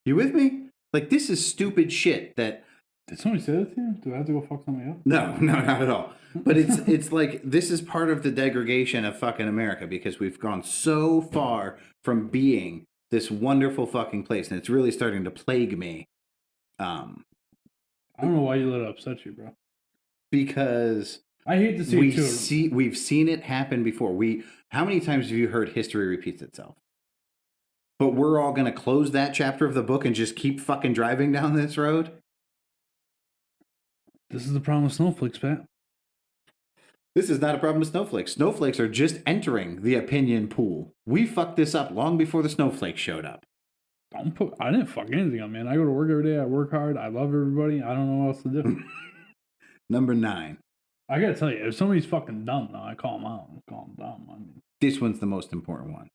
You with me? Like, this is stupid shit that... Did somebody say that to you? Do I have to go fuck somebody else? No, not at all. But it's like, this is part of the degradation of fucking America, because we've gone so far from being this wonderful fucking place. And it's really starting to plague me. I don't know why you let it upset you, bro. Because I hate to see it too. We've seen it happen before. How many times have you heard history repeats itself? But we're all going to close that chapter of the book and just keep fucking driving down this road? This is the problem with snowflakes, Pat. This is not a problem with snowflakes. Snowflakes are just entering the opinion pool. We fucked this up long before the snowflakes showed up. I didn't fuck anything up, man. I go to work every day. I work hard. I love everybody. I don't know what else to do. Number 9. I gotta tell you, if somebody's fucking dumb, though, I call them out. I call them dumb. This one's the most important one.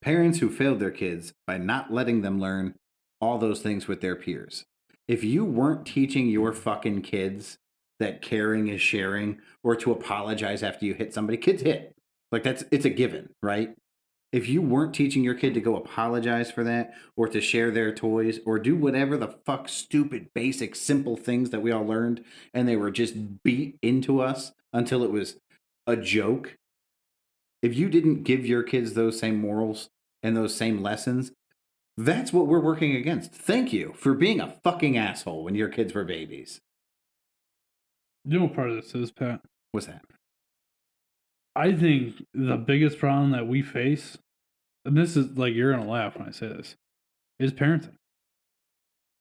Parents who failed their kids by not letting them learn all those things with their peers. If you weren't teaching your fucking kids that caring is sharing, or to apologize after you hit somebody, kids hit. Like it's a given, right? If you weren't teaching your kid to go apologize for that, or to share their toys, or do whatever the fuck stupid, basic, simple things that we all learned, and they were just beat into us until it was a joke. If you didn't give your kids those same morals and those same lessons, that's what we're working against. Thank you for being a fucking asshole when your kids were babies. You know what part of this is, Pat? What's that? I think the biggest problem that we face, and this is like, you're going to laugh when I say this, is parenting.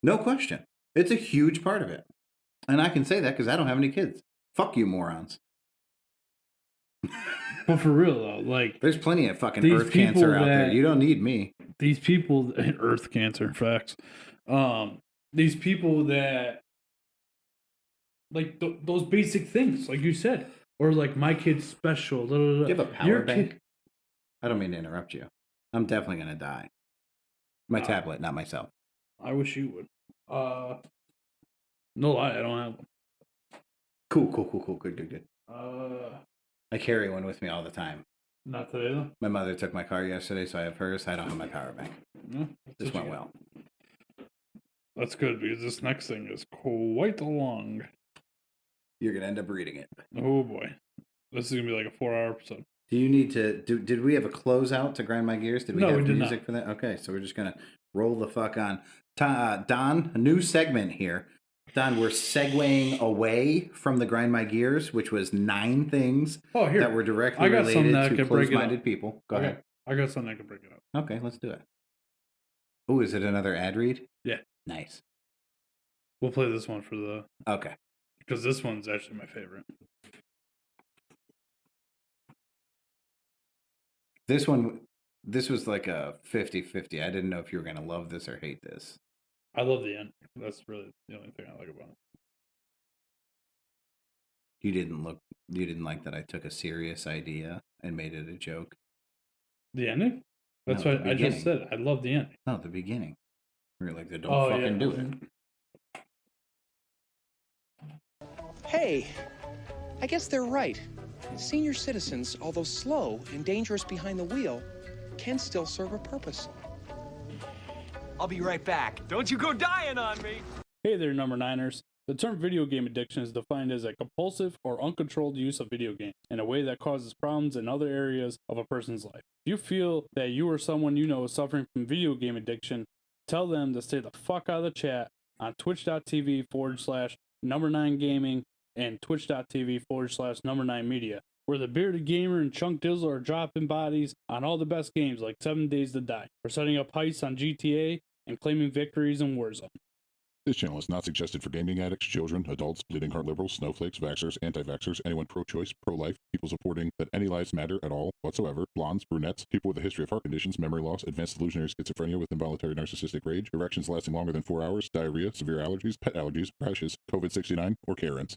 No question. It's a huge part of it. And I can say that because I don't have any kids. Fuck you, morons. But for real, though, like... There's plenty of fucking earth cancer out there. You don't need me. These people... Earth cancer, facts. These people that... Like, those basic things, like you said. Or like, my kid's special. Blah, blah, blah. Do you have a power bank? I don't mean to interrupt you. I'm definitely going to die. My tablet, not myself. I wish you would. No lie, I don't have one. Cool. Good. I carry one with me all the time. Not today, though? My mother took my car yesterday, so I have hers. I don't have my power bank. No, this went well. That's good, because this next thing is quite long. You're going to end up reading it. Oh, boy. This is going to be like a 4-hour episode. Do you need to... Did we have a closeout to grind my gears? Did we have music for that? Okay, so we're just going to roll the fuck on. Don, a new segment here. Don, we're segueing away from the Grind My Gears, which was 9 things that were directly related to close-minded people. Go ahead. I got something that can break it up. Okay, let's do it. Oh, is it another ad read? Yeah. Nice. We'll play this one for the... Okay. Because this one's actually my favorite. This was like a 50-50. I didn't know if you were going to love this or hate this. I love the end. That's really the only thing I like about it. You didn't like that I took a serious idea and made it a joke? The ending? That's what I just said. I love the ending. No, the beginning. You're like, don't fucking do it. Hey, I guess they're right. Senior citizens, although slow and dangerous behind the wheel, can still serve a purpose. I'll be right back. Don't you go dying on me! Hey there, number 9ers. The term video game addiction is defined as a compulsive or uncontrolled use of video games in a way that causes problems in other areas of a person's life. If you feel that you or someone you know is suffering from video game addiction, tell them to stay the fuck out of the chat on twitch.tv/number9gaming and twitch.tv/number9media, where the bearded gamer and chunk dizzle are dropping bodies on all the best games like 7 Days to Die, or setting up heists on GTA and claiming victories in Warzone. This channel is not suggested for gaming addicts, children, adults, bleeding heart liberals, snowflakes, vaxxers, anti-vaxxers, anyone pro-choice, pro-life, people supporting that any lives matter at all whatsoever, blondes, brunettes, people with a history of heart conditions, memory loss, advanced delusionary schizophrenia with involuntary narcissistic rage, erections lasting longer than 4 hours, diarrhea, severe allergies, pet allergies, rashes, COVID-69, or Karens.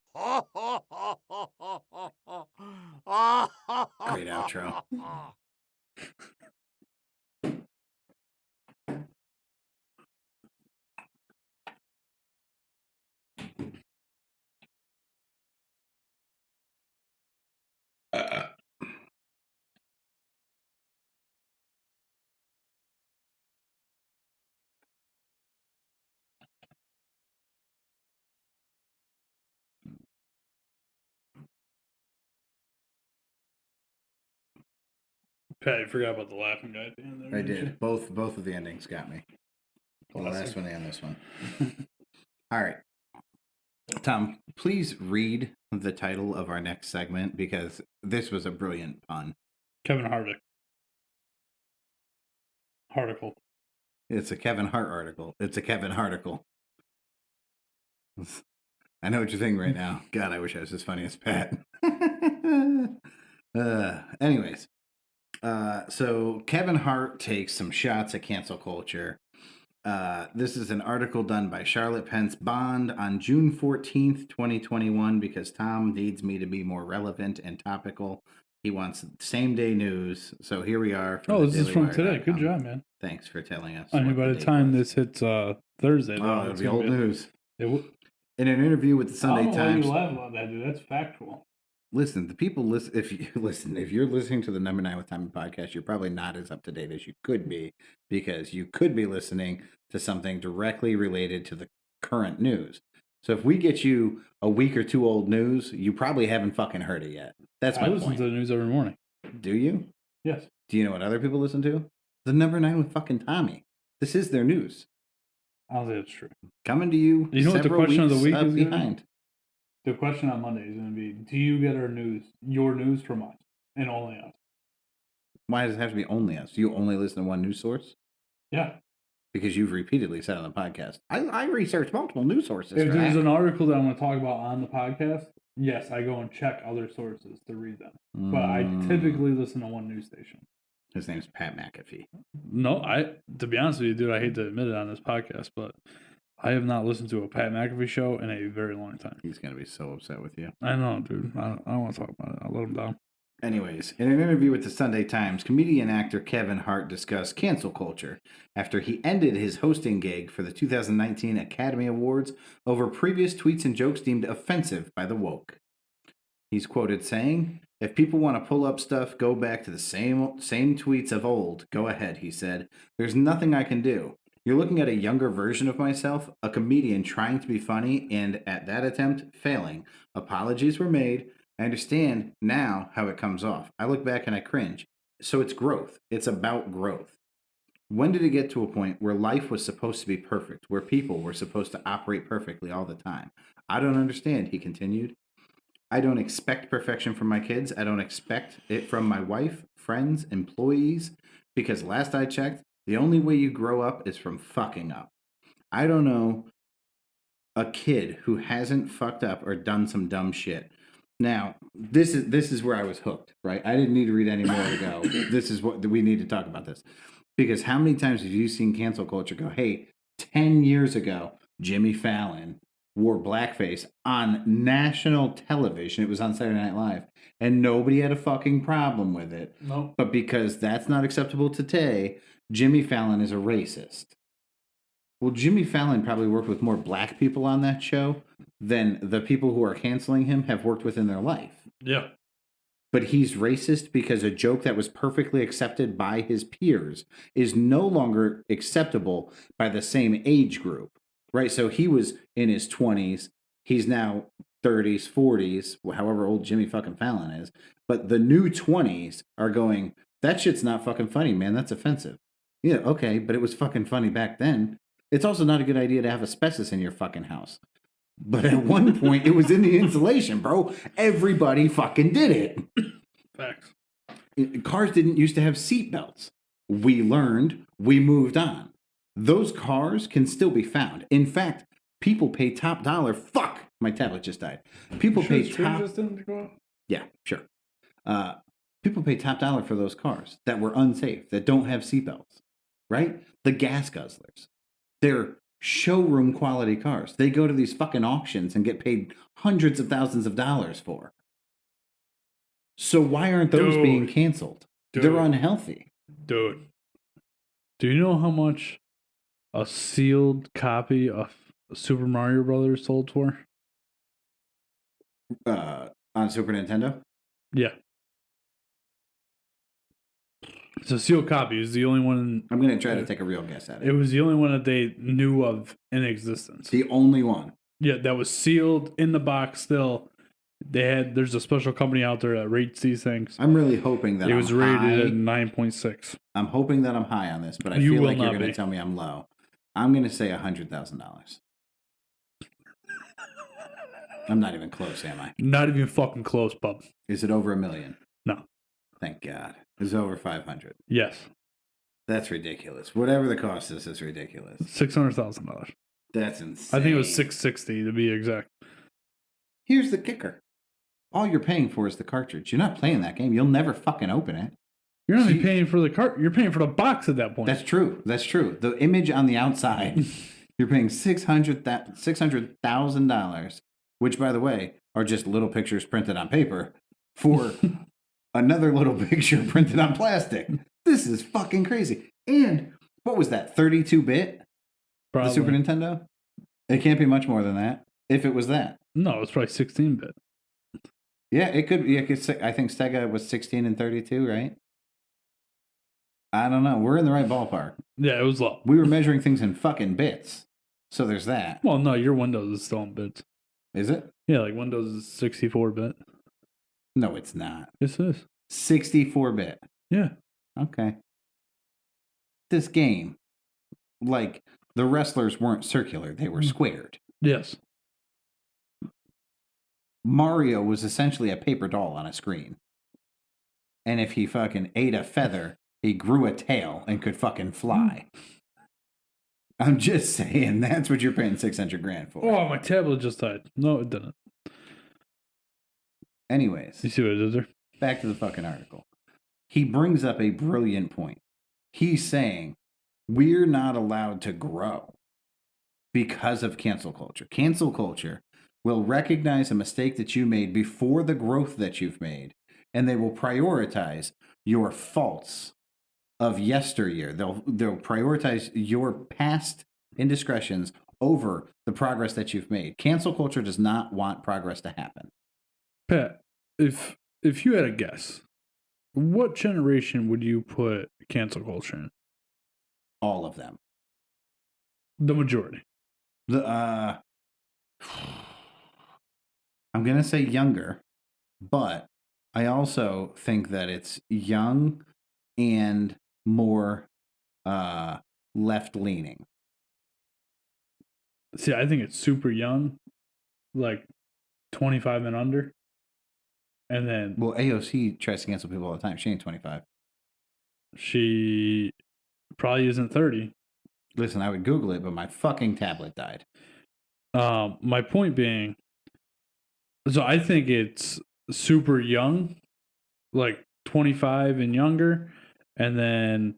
Great outro. Pat, you forgot about the laughing guy at the end there. I did. Both of the endings got me. The last one and this one. All right. Tom, please read the title of our next segment because this was a brilliant pun. Kevin Harvick. Article. It's a Kevin Hart article. It's a Kevin Harticle. I know what you're thinking right now. God, I wish I was as funny as Pat. Anyways, so Kevin Hart takes some shots at cancel culture. This is an article done by Charlotte Pence Bond on June 14th, 2021, because Tom needs me to be more relevant and topical. He wants same day news. So here we are. Oh, this is from today. Good job, man. Thanks for telling us. I mean, by the time this hits Thursday, though, it'll be old news. In an interview with the Sunday Times. I don't know why you laugh about that, dude. That's factual. Listen, the people listen. If you're listening to the Number 9 with Tommy podcast, you're probably not as up to date as you could be because you could be listening to something directly related to the current news. So if we get you a week or two old news, you probably haven't fucking heard it yet. That's my point. I listen to the news every morning. Do you? Yes. Do you know what other people listen to? The Number 9 with fucking Tommy. This is their news. I don't think that's true. Coming to you. You know what the question of the week is behind. The question on Monday is going to be: do you get your news from us and only us? Why does it have to be only us? Do you only listen to one news source? Yeah. Because you've repeatedly said on the podcast, I research multiple news sources. If there's an article that I want to talk about on the podcast, yes, I go and check other sources to read them. But I typically listen to one news station. His name's Pat McAfee. No, to be honest with you, dude, I hate to admit it on this podcast, but I have not listened to a Pat McAfee show in a very long time. He's going to be so upset with you. I know, dude. I don't want to talk about it. I'll let him down. Anyways, in an interview with the Sunday Times, comedian actor Kevin Hart discussed cancel culture after he ended his hosting gig for the 2019 Academy Awards over previous tweets and jokes deemed offensive by the woke. He's quoted saying, "If people want to pull up stuff, go back to the same tweets of old. Go ahead," he said. "There's nothing I can do. You're looking at a younger version of myself, a comedian trying to be funny, and at that attempt, failing. Apologies were made. I understand now how it comes off. I look back and I cringe. So it's growth. It's about growth. When did it get to a point where life was supposed to be perfect, where people were supposed to operate perfectly all the time? I don't understand," he continued. "I don't expect perfection from my kids. I don't expect it from my wife, friends, employees, because last I checked, the only way you grow up is from fucking up. I don't know a kid who hasn't fucked up or done some dumb shit." Now, this is where I was hooked, right? I didn't need to read any more to go. This is what we need to talk about this. Because how many times have you seen cancel culture go, hey, 10 years ago, Jimmy Fallon wore blackface on national television. It was on Saturday Night Live. And nobody had a fucking problem with it. No. But because that's not acceptable today, Jimmy Fallon is a racist. Well, Jimmy Fallon probably worked with more black people on that show than the people who are canceling him have worked with in their life. Yeah. But he's racist because a joke that was perfectly accepted by his peers is no longer acceptable by the same age group, right? So he was in his 20s. He's now 30s, 40s, however old Jimmy fucking Fallon is. But the new 20s are going, that shit's not fucking funny, man. That's offensive. Yeah, okay, but it was fucking funny back then. It's also not a good idea to have asbestos in your fucking house. But at one point, it was in the insulation, bro. Everybody fucking did it. Facts. Cars didn't used to have seat belts. We learned, we moved on. Those cars can still be found. In fact, people pay top dollar. Fuck, my tablet just died. People pay top. Yeah, sure. People pay top dollar for those cars that were unsafe, that don't have seat belts, right? The gas guzzlers. They're showroom quality cars. They go to these fucking auctions and get paid hundreds of thousands of dollars for. So why aren't those being canceled? They're unhealthy. Dude, do you know how much a sealed copy of Super Mario Brothers sold for? On Super Nintendo? Yeah. It's a sealed copy. It was the only one. I'm going to try to take a real guess at it. It was the only one that they knew of in existence. The only one? Yeah, that was sealed in the box still. There's a special company out there that rates these things. I'm really hoping that it was rated at 9.6. I'm hoping that I'm high on this, but I feel like you're going to tell me I'm low. I'm going to say $100,000. I'm not even close, am I? Not even fucking close, bub. Is it over $1 million? No. Thank God. Is it over 500? Yes. That's ridiculous. Whatever the cost is ridiculous. $600,000. That's insane. I think it was $660 to be exact. Here's the kicker. All you're paying for is the cartridge. You're not playing that game. You'll never fucking open it. You're not even paying for the cart. You're paying for the box at that point. That's true. That's true. The image on the outside, you're paying $600,000, which, by the way, are just little pictures printed on paper for another little picture printed on plastic. This is fucking crazy. And what was that? 32-bit? Probably. The Super Nintendo? It can't be much more than that. If it was that. No, it's probably 16-bit. Yeah, it could be. I think Sega was 16 and 32, right? I don't know. We're in the right ballpark. Yeah, it was low. We were measuring things in fucking bits. So there's that. Well, no, your Windows is still in bits. Is it? Yeah, like Windows is 64-bit. No, it's not. Yes, it is. 64-bit. Yeah. Okay. This game, like, the wrestlers weren't circular. They were squared. Yes. Mario was essentially a paper doll on a screen. And if he fucking ate a feather, he grew a tail and could fucking fly. I'm just saying, that's what you're paying $600,000 for. Oh, my tablet just died. No, it didn't. Anyways, You see what it did there? back to the fucking article. He brings up a brilliant point. He's saying, we're not allowed to grow because of cancel culture. Cancel culture will recognize a mistake that you made before the growth that you've made, and they will prioritize your faults of yesteryear. They'll prioritize your past indiscretions over the progress that you've made. Cancel culture does not want progress to happen. Pat, if you had a guess, what generation would you put cancel culture in? All of them. The majority. I'm going to say younger, but I also think that it's young and more left-leaning. See, I think it's super young, like 25 and under. And then... Well, AOC tries to cancel people all the time. She ain't 25. She probably isn't 30. Listen, I would Google it, but my fucking tablet died. My point being, so I think it's super young, like 25 and younger, and then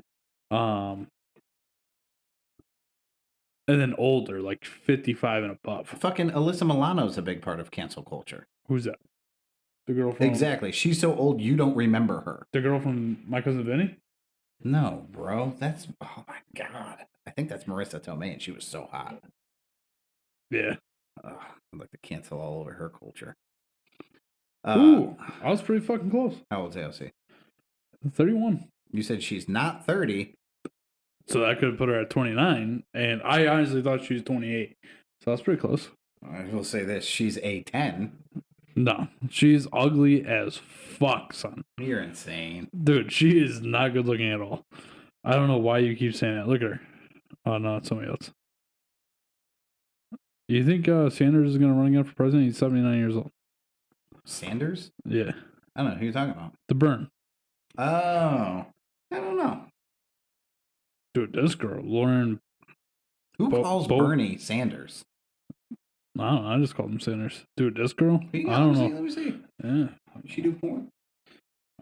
older, like 55 and above. Fucking Alyssa Milano's a big part of cancel culture. Who's that? The girl from... Exactly. She's so old you don't remember her. The girl from My Cousin Vinny? No, bro. That's... Oh, my God. I think that's Marissa Tomei, and she was so hot. Yeah. I'd like to cancel all over her culture. Ooh, I was pretty fucking close. How old's AOC? 31. You said she's not 30. So I could have put her at 29, and I honestly thought she was 28. So that's pretty close. I will say this. She's a 10. No, she's ugly as fuck, son. You're insane. Dude, she is not good looking at all. I don't know why you keep saying that. Look at her. Oh, no, it's somebody else. You think Sanders is going to run again for president? He's 79 years old. Sanders? Yeah. I don't know. Who you talking about? The burn. Oh. I don't know. Dude, this girl, Lauren. Who calls Bernie Sanders? I don't know. I just called him Sanders. Dude, this girl? I don't don't know. Let me see. Yeah. She do porn?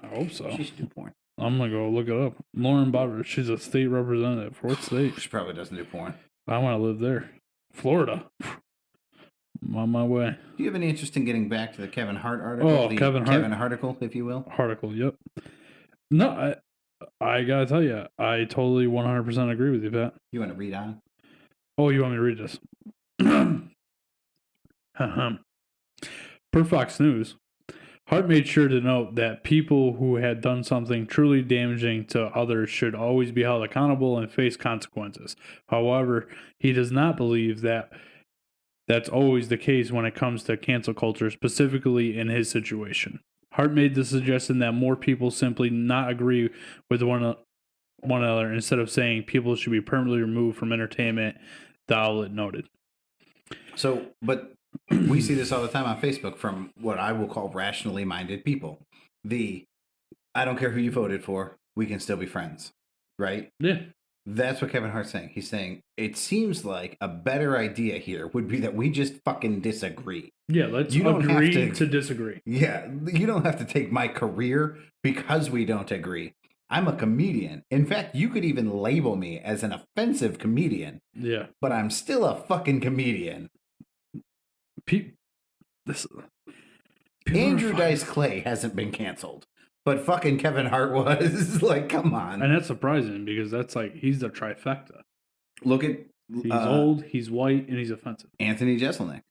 I hope so. She should do porn. I'm going to go look it up. Lauren Bobber. She's a state representative. Fourth state. She probably doesn't do porn. I want to live there. Florida. I'm on my way. Do you have any interest in getting back to the Kevin Hart article? Oh, Kevin Hart article, if you will. Article, yep. No, I gotta tell you, I totally 100% agree with you, Pat. You want to read on? Oh, you want me to read this? Per Fox News, Hart made sure to note that people who had done something truly damaging to others should always be held accountable and face consequences. However, he does not believe that that's always the case when it comes to cancel culture, specifically in his situation. Hart made the suggestion that more people simply not agree with one another instead of saying people should be permanently removed from entertainment, the outlet noted. So, but We see this all the time on Facebook from what I will call rationally minded people. I don't care who you voted for, we can still be friends, right? Yeah. That's what Kevin Hart's saying. He's saying it seems like a better idea here would be that we just fucking disagree. Yeah, let's agree to disagree. Yeah, you don't have to take my career because we don't agree. I'm a comedian. In fact, you could even label me as an offensive comedian. Yeah. But I'm still a fucking comedian. Andrew Dice Clay hasn't been canceled. But fucking Kevin Hart was. Like, come on. And that's surprising because that's like, he's the trifecta. Look at... He's old, he's white, and he's offensive. Anthony Jeselnik.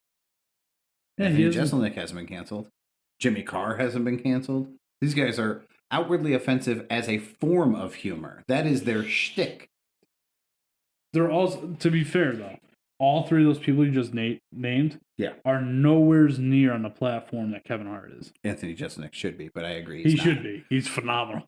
Yeah, Anthony Jeselnik hasn't been canceled. Jimmy Carr hasn't been canceled. These guys are outwardly offensive as a form of humor. That is their shtick. They're also, to be fair though, all three of those people you just named are nowhere near on the platform that Kevin Hart is. Anthony Jeselnik should be, but I agree. He should be. He's phenomenal.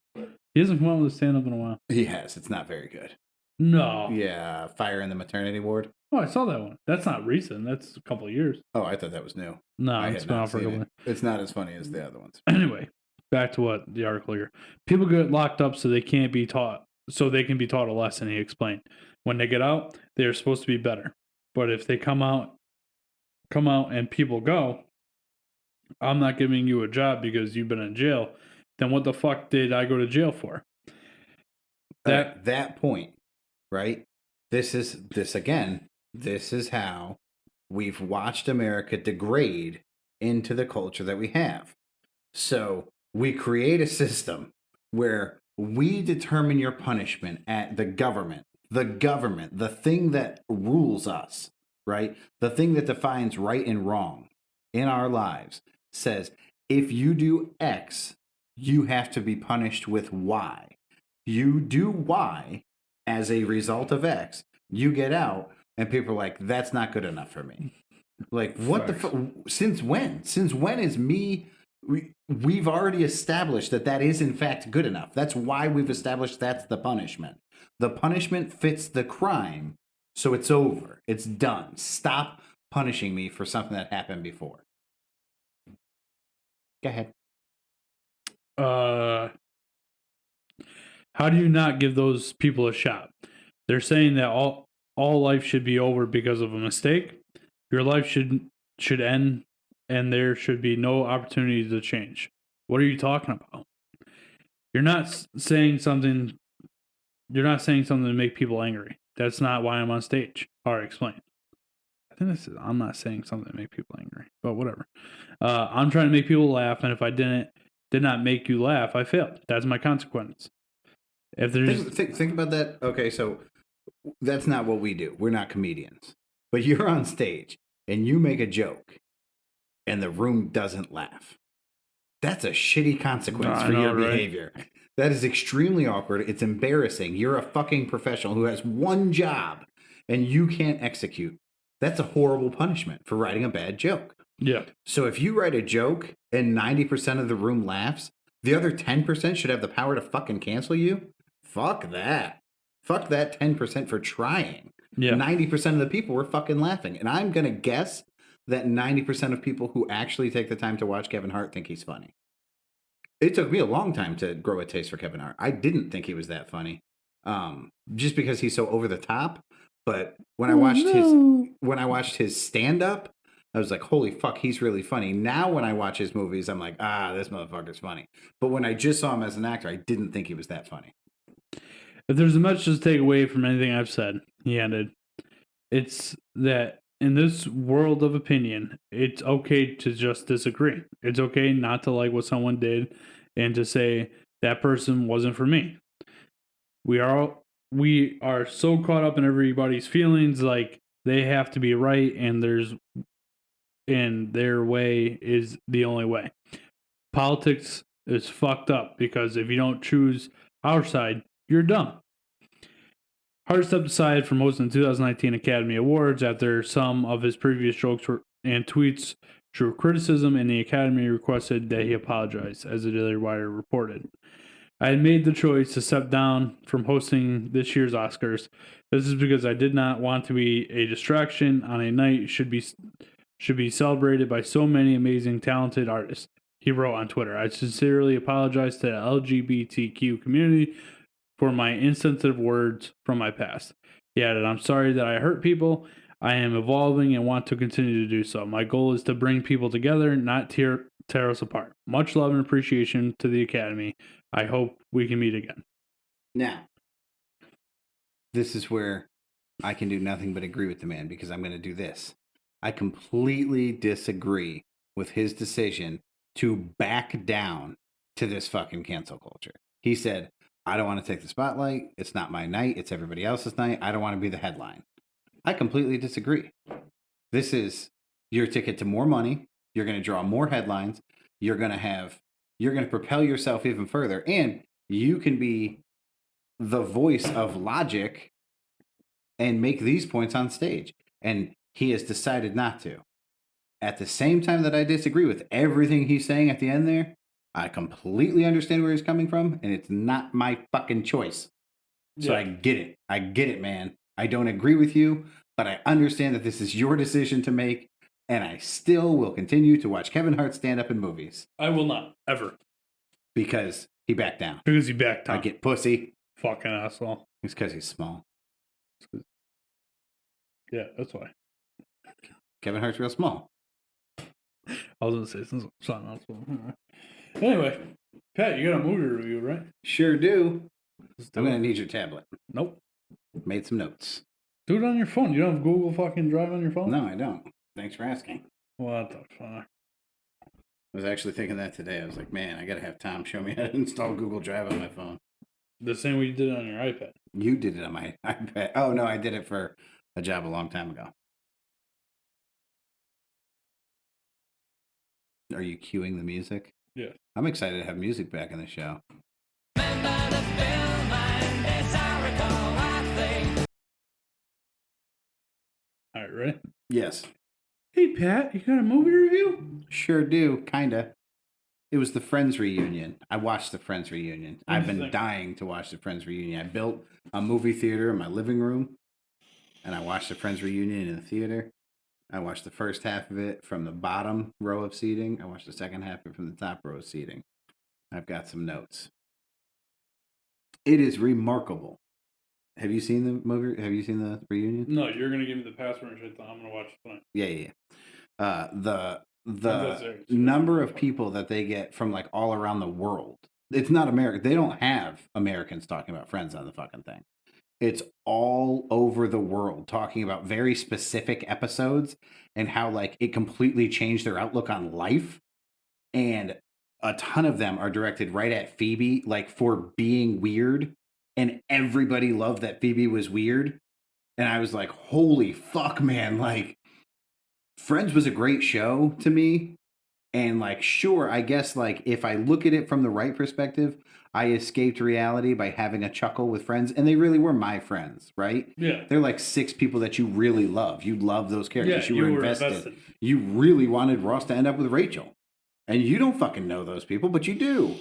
He hasn't come out with a stand-up in a while. He has. It's not very good. No. Yeah, Fire in the Maternity Ward. Oh, I saw that one. That's not recent. That's a couple of years. Oh, I thought that was new. No, it's been out for a couple of years. It's not as funny as the other ones. Anyway, back to what the article here. People get locked up so they can't be taught, so they can be taught a lesson, he explained. When they get out, they are supposed to be better. But if they come out and people go, I'm not giving you a job because you've been in jail, then what the fuck did I go to jail for? That point, right? This is how we've watched America degrade into the culture that we have. So we create a system where we determine your punishment at the government, the thing that rules us, right? The thing that defines right and wrong in our lives says, if you do X, you have to be punished with Y. You do Y as a result of X, you get out, and people are like, that's not good enough for me. Like, what the fuck? Since when? Since when is me... We've already established that is in fact good enough. That's why we've established that's the punishment. The punishment fits the crime, so it's over. It's done. Stop punishing me for something that happened before. Go ahead. How do you not give those people a shot? They're saying that all life should be over because of a mistake. Your life should end, and there should be no opportunity to change. What are you talking about? You're not saying something to make people angry. That's not why I'm on stage. All right, explain. I think this is, I'm not saying something to make people angry, but whatever. I'm trying to make people laugh, and if I did not make you laugh, I failed. That's my consequence. If there's think about that. Okay, so that's not what we do. We're not comedians. But you're on stage and you make a joke and the room doesn't laugh. That's a shitty consequence for your behavior. That is extremely awkward. It's embarrassing. You're a fucking professional who has one job and you can't execute. That's a horrible punishment for writing a bad joke. Yeah. So if you write a joke and 90% of the room laughs, the other 10% should have the power to fucking cancel you? Fuck that. Fuck that 10% for trying. Yeah. 90% of the people were fucking laughing. And I'm going to guess that 90% of people who actually take the time to watch Kevin Hart think he's funny. It took me a long time to grow a taste for Kevin Hart. I didn't think he was that funny. Just because he's so over the top. But when I watched his stand-up, I was like, holy fuck, he's really funny. Now when I watch his movies, I'm like, this motherfucker's funny. But when I just saw him as an actor, I didn't think he was that funny. If there's a message to take away from anything I've said, he ended, it's that in this world of opinion, it's okay to just disagree. It's okay not to like what someone did and to say that person wasn't for me. We are so caught up in everybody's feelings, like they have to be right and their way is the only way. Politics is fucked up because if you don't choose our side, you're dumb. Hart stepped aside from hosting the 2019 Academy Awards after some of his previous jokes and tweets drew criticism, and the Academy requested that he apologize, as the Daily Wire reported. I had made the choice to step down from hosting this year's Oscars. This is because I did not want to be a distraction on a night should be celebrated by so many amazing, talented artists. He wrote on Twitter, I sincerely apologize to the LGBTQ community for my insensitive words from my past. He added, I'm sorry that I hurt people. I am evolving and want to continue to do so. My goal is to bring people together, not tear us apart. Much love and appreciation to the Academy. I hope we can meet again. Now, this is where I can do nothing but agree with the man, because I'm going to do this. I completely disagree with his decision to back down to this fucking cancel culture. He said, I don't want to take the spotlight. It's not my night. It's everybody else's night. I don't want to be the headline. I completely disagree. This is your ticket to more money. You're going to draw more headlines. You're going to propel yourself even further. And you can be the voice of logic and make these points on stage. And he has decided not to. At the same time that I disagree with everything he's saying at the end there, I completely understand where he's coming from, and it's not my fucking choice. So yeah. I get it, man. I don't agree with you, but I understand that this is your decision to make, and I still will continue to watch Kevin Hart stand up in movies. I will not, ever. Because he backed down. Because he backed down. I get pussy. Fucking asshole. It's because he's small. Yeah, that's why. Kevin Hart's real small. I was going to say something else. Anyway, Pat, you got a movie review, right? Sure do. I'm going to need your tablet. Nope. Made some notes. Do it on your phone. You don't have Google fucking Drive on your phone? No, I don't. Thanks for asking. What the fuck? I was actually thinking that today. I was like, man, I got to have Tom show me how to install Google Drive on my phone. The same way you did it on your iPad. You did it on my iPad. Oh, no, I did it for a job a long time ago. Are you cueing the music? Yeah. I'm excited to have music back in the show. All right, ready? Yes. Hey, Pat, you got a movie review? Sure do, kinda. It was the Friends reunion. I watched the Friends reunion. I've been dying to watch the Friends reunion. I built a movie theater in my living room, and I watched the Friends reunion in the theater. I watched the first half of it from the bottom row of seating. I watched the second half of it from the top row of seating. I've got some notes. It is remarkable. Have you seen the movie? Have you seen the reunion? No, you're going to give me the password and shit. I'm going to watch it tonight. Yeah. The number of people that they get from like all around the world. It's not America. They don't have Americans talking about Friends on the fucking thing. It's all over the world talking about very specific episodes and how like it completely changed their outlook on life. And a ton of them are directed right at Phoebe, like for being weird. And everybody loved that Phoebe was weird. And I was like, holy fuck, man. Like, Friends was a great show to me. And like, sure, I guess like if I look at it from the right perspective, I escaped reality by having a chuckle with friends. And they really were my friends, right? Yeah. They're like 6 people that you really love. You love those characters. Yeah, you were invested. You really wanted Ross to end up with Rachel. And you don't fucking know those people, but you do.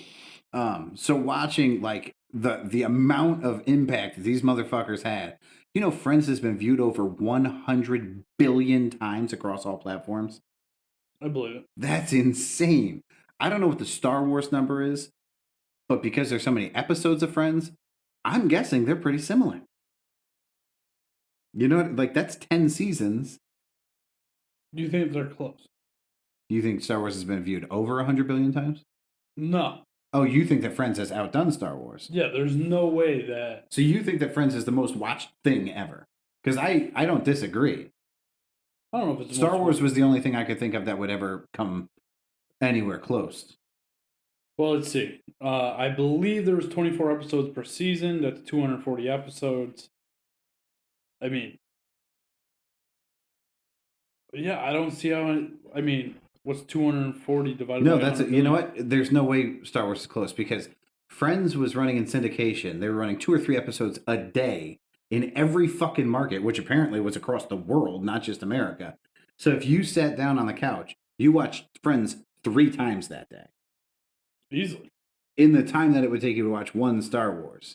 So watching like the amount of impact that these motherfuckers had, you know, Friends has been viewed over 100 billion times across all platforms. I believe it. That's insane. I don't know what the Star Wars number is, but because there's so many episodes of Friends, I'm guessing they're pretty similar. You know, like that's 10 seasons. Do you think they're close? You think Star Wars has been viewed over 100 billion times? No. Oh, you think that Friends has outdone Star Wars? Yeah, there's no way that... So you think that Friends is the most watched thing ever? Because I don't disagree. I don't know if it's... Star Wars was the only thing I could think of that would ever come anywhere close. Well, let's see. I believe there was 24 episodes per season. That's 240 episodes. I mean... Yeah, I don't see how... I mean... What's 240 divided by... No, that's it. You know what? There's no way Star Wars is close because Friends was running in syndication. They were running 2 or 3 episodes a day in every fucking market, which apparently was across the world, not just America. So if you sat down on the couch, you watched Friends 3 times that day. Easily. In the time that it would take you to watch one Star Wars.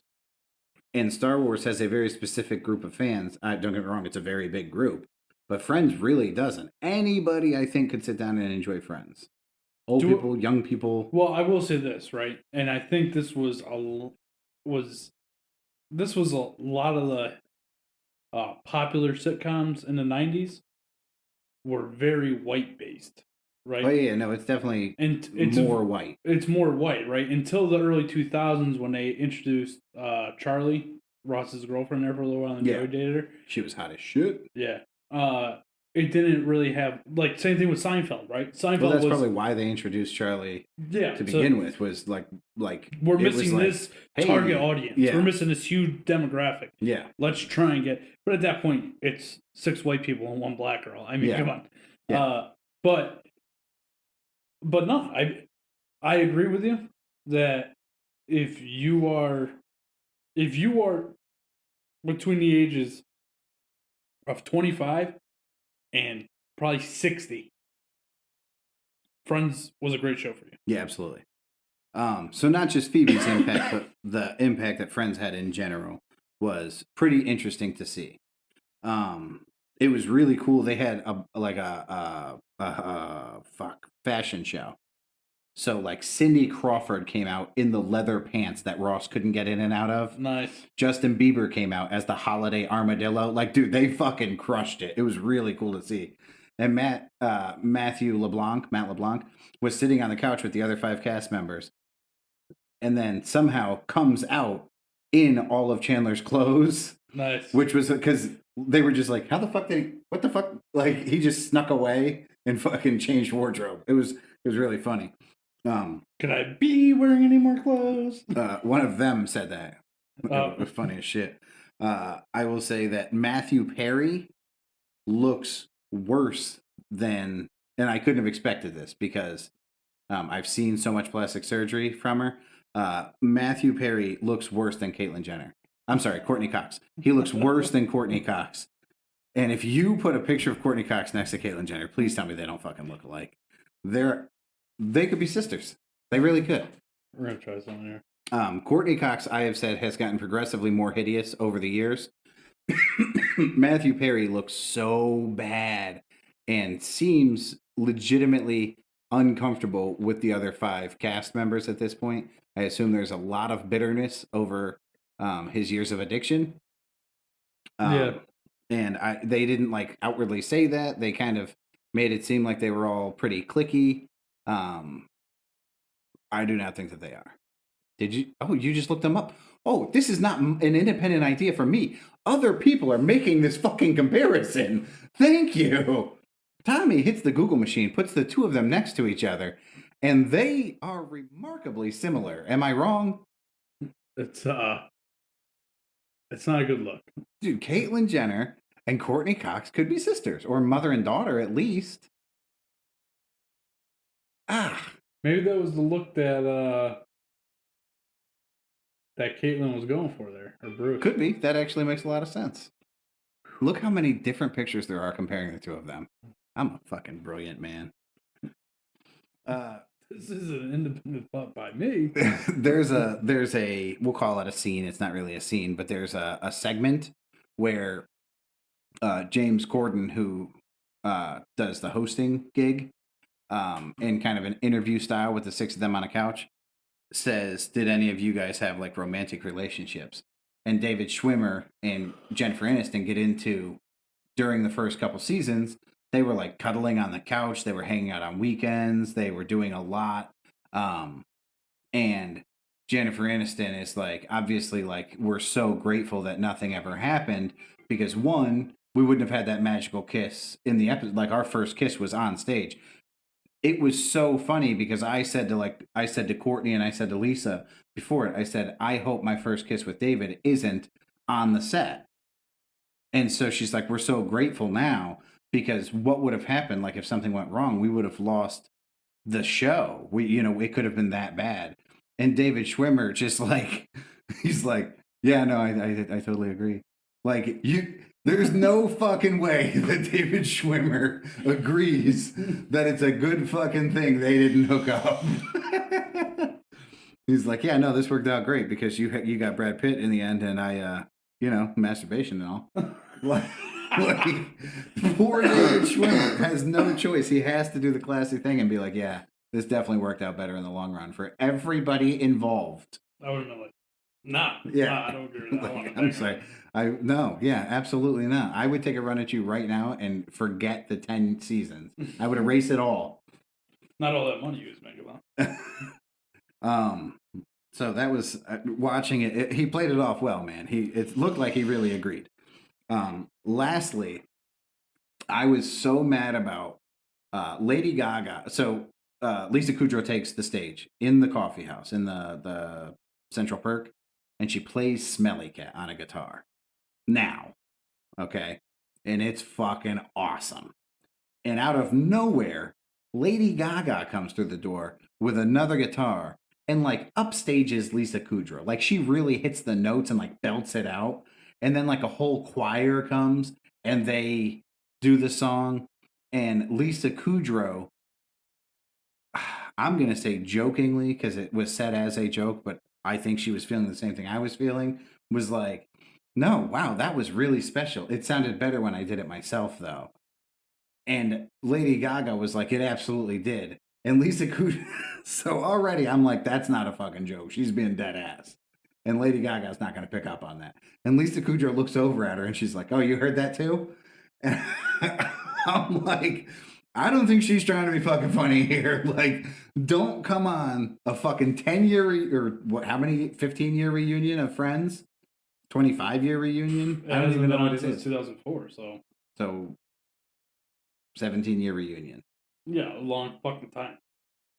And Star Wars has a very specific group of fans. Don't get me wrong, it's a very big group. But Friends really doesn't. Anybody, I think, could sit down and enjoy Friends. Old Do it- people, young people. Well, I will say this, right? And I think this was a lot of the popular sitcoms in the 90s were very white based, right? Oh, yeah, no, it's definitely And it's more white. It's more white, right? Until the early 2000s when they introduced Charlie, Ross's girlfriend, there for a little while, and Yeah. Joey dated her. She was hot as shit. Yeah. It didn't really have, like, same thing with Seinfeld, right? Seinfeld Well, that's was, probably why they introduced Charlie yeah, to begin with, was like we're it was missing like, this hey, target audience. yeah. We're missing this huge demographic. Yeah. Let's try and get, but at that point, it's 6 white people and 1 black girl. I mean, Yeah. come on. Yeah. But no, I agree with you that if you are between the ages of 25 and probably 60, Friends was a great show for you. Yeah, absolutely. So not just Phoebe's impact, but the impact that Friends had in general was pretty interesting to see. It was really cool. They had a fashion show. So like Cindy Crawford came out in the leather pants that Ross couldn't get in and out of. Nice. Justin Bieber came out as the holiday armadillo. Like, dude, they fucking crushed it. It was really cool to see. And Matt LeBlanc was sitting on the couch with the other 5 cast members, and then somehow comes out in all of Chandler's clothes. Nice. Which was because they were just like, what the fuck? Like, he just snuck away and fucking changed wardrobe. It was really funny. Could I be wearing any more clothes? One of them said that. Oh. It was funny as shit. I will say that Matthew Perry looks worse than, and I couldn't have expected this because I've seen so much plastic surgery from her. Matthew Perry looks worse than Caitlyn Jenner. I'm sorry, Courtney Cox. He looks worse than Courtney Cox. And if you put a picture of Courtney Cox next to Caitlyn Jenner, please tell me they don't fucking look alike. They could be sisters. They really could. We're gonna try something here. Courtney Cox, I have said, has gotten progressively more hideous over the years. Matthew Perry looks so bad and seems legitimately uncomfortable with the other 5 cast members at this point. I assume there's a lot of bitterness over his years of addiction. Yeah. And they didn't like outwardly say that. They kind of made it seem like they were all pretty cliquey. I do not think that they are. Did you? Oh, you just looked them up. Oh, this is not an independent idea from me. Other people are making this fucking comparison. Thank you. Tommy hits the Google machine, puts the 2 of them next to each other, and they are remarkably similar. Am I wrong? It's not a good look. Dude, Caitlyn Jenner and Courtney Cox could be sisters, or mother and daughter at least. Maybe that was the look that Caitlyn was going for there, or Bruce. Could be. That actually makes a lot of sense. Look how many different pictures there are comparing the 2 of them. I'm a fucking brilliant man. This is an independent thought by me. There's a we'll call it a scene. It's not really a scene, but there's a segment where James Corden, who does the hosting gig, in kind of an interview style with the 6 of them on a couch, says, "Did any of you guys have like romantic relationships?" And David Schwimmer and Jennifer Aniston get into, during the first couple seasons, they were like cuddling on the couch. They were hanging out on weekends. They were doing a lot. And Jennifer Aniston is like, obviously, like, we're so grateful that nothing ever happened because, one, we wouldn't have had that magical kiss in the episode. Like, our first kiss was on stage. It was so funny because I said to Courtney and I said to Lisa before it, I said, I hope my first kiss with David isn't on the set. And so she's like, we're so grateful now because what would have happened? Like, if something went wrong, we would have lost the show. It could have been that bad. And David Schwimmer just like, he's like, yeah, no, I totally agree. Like, there's no fucking way that David Schwimmer agrees that it's a good fucking thing they didn't hook up. He's like, yeah, no, this worked out great because you got Brad Pitt in the end, and I, masturbation and all. Like, poor David Schwimmer has no choice. He has to do the classy thing and be like, yeah, this definitely worked out better in the long run for everybody involved. I would have been like, nah, I don't agree with that. Like, I'm sorry. No, yeah, absolutely not. I would take a run at you right now and forget the 10 seasons. I would erase it all. Not all that money you was making, though. So that was watching it. He played it off well, man. It looked like he really agreed. Lastly, I was so mad about Lady Gaga. So Lisa Kudrow takes the stage in the coffee house in the Central Perk, and she plays Smelly Cat on a guitar. Now, okay, and it's fucking awesome. And out of nowhere, Lady Gaga comes through the door with another guitar and like upstages Lisa Kudrow. Like she really hits the notes and like belts it out. And then like a whole choir comes and they do the song. And Lisa Kudrow, I'm going to say jokingly, because it was said as a joke, but I think she was feeling the same thing I was feeling, was like, no, wow, that was really special. It sounded better when I did it myself, though. And Lady Gaga was like, it absolutely did. And Lisa Kudrow, so already I'm like, that's not a fucking joke. She's being dead ass. And Lady Gaga's not going to pick up on that. And Lisa Kudrow looks over at her and she's like, oh, you heard that too? And I'm like, I don't think she's trying to be fucking funny here. Like, don't come on a fucking 10-year or what, how many, 15-year reunion of Friends? 25-year reunion? I don't even know what it is. 2004, So 17-year reunion. Yeah, a long fucking time.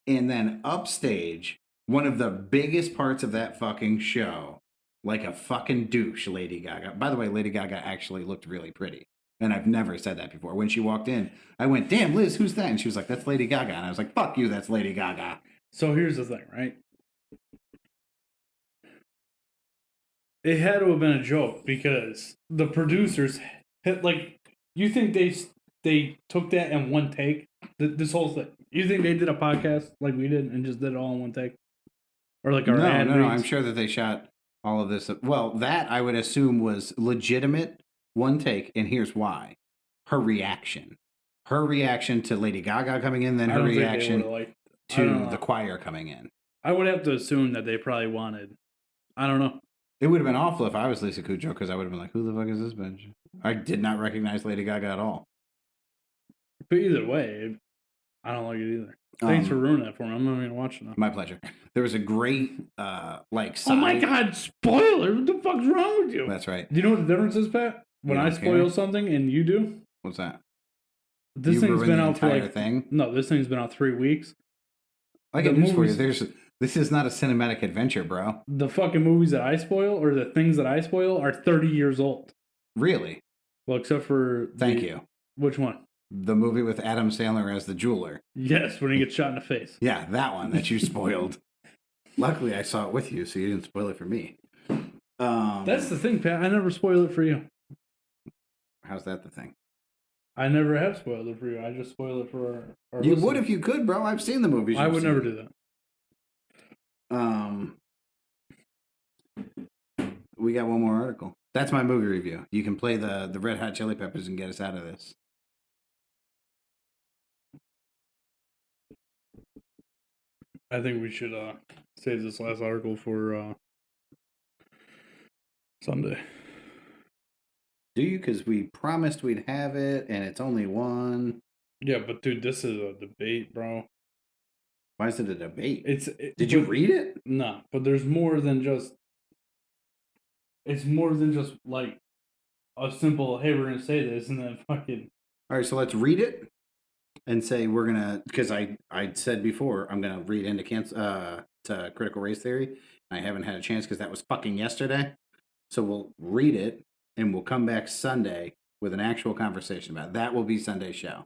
And then upstage, one of the biggest parts of that fucking show, like a fucking douche, Lady Gaga. By the way, Lady Gaga actually looked really pretty. And I've never said that before. When she walked in, I went, damn, Liz, who's that? And she was like, that's Lady Gaga. And I was like, fuck you, that's Lady Gaga. So here's the thing, right? It had to have been a joke because the producers had, like, you think they took that in one take? This whole thing. You think they did a podcast like we did and just did it all in one take? Or like our ad No. reads? I'm sure that they shot all of this. Well, that I would assume was legitimate one take. And here's why. Her reaction to Lady Gaga coming in, then her reaction to the choir coming in. I would have to assume that they probably wanted, I don't know. It would have been awful if I was Lisa Kudrow, because I would have been like, who the fuck is this bitch? I did not recognize Lady Gaga at all. But either way, I don't like it either. Thanks for ruining it for me. I'm not even going to watch it now. My pleasure. There was a great, side... Oh my God, spoiler! What the fuck's wrong with you? That's right. Do you know what the difference is, Pat? When I spoil something and you do? What's that? This thing's been out for like... thing? No, this thing's been out 3 weeks. I got news for you. This is not a cinematic adventure, bro. The fucking movies that I spoil, or the things that I spoil, are 30 years old. Really? Well, except for... Thank you. Which one? The movie with Adam Sandler as the jeweler. Yes, when he gets shot in the face. Yeah, that one that you spoiled. Luckily, I saw it with you, so you didn't spoil it for me. That's the thing, Pat. I never spoil it for you. How's that the thing? I never have spoiled it for you. I just spoil it for our You listeners. would if you could, bro. I've seen the movies. I would never do that. We got one more article. That's my movie review. You can play the Red Hot Chili Peppers and get us out of this. I think we should save this last article for Sunday. Do you? Because we promised we'd have it, and it's only one. Yeah, but dude, this is a debate, bro. Why is it a debate? Did you read it? No, but there's more than just... It's more than just, like, a simple, hey, we're going to say this, and then fucking... All right, so let's read it and say we're going to... Because I said before, I'm going to read into to critical race theory. I haven't had a chance because that was fucking yesterday. So we'll read it, and we'll come back Sunday with an actual conversation about it. That will be Sunday's show.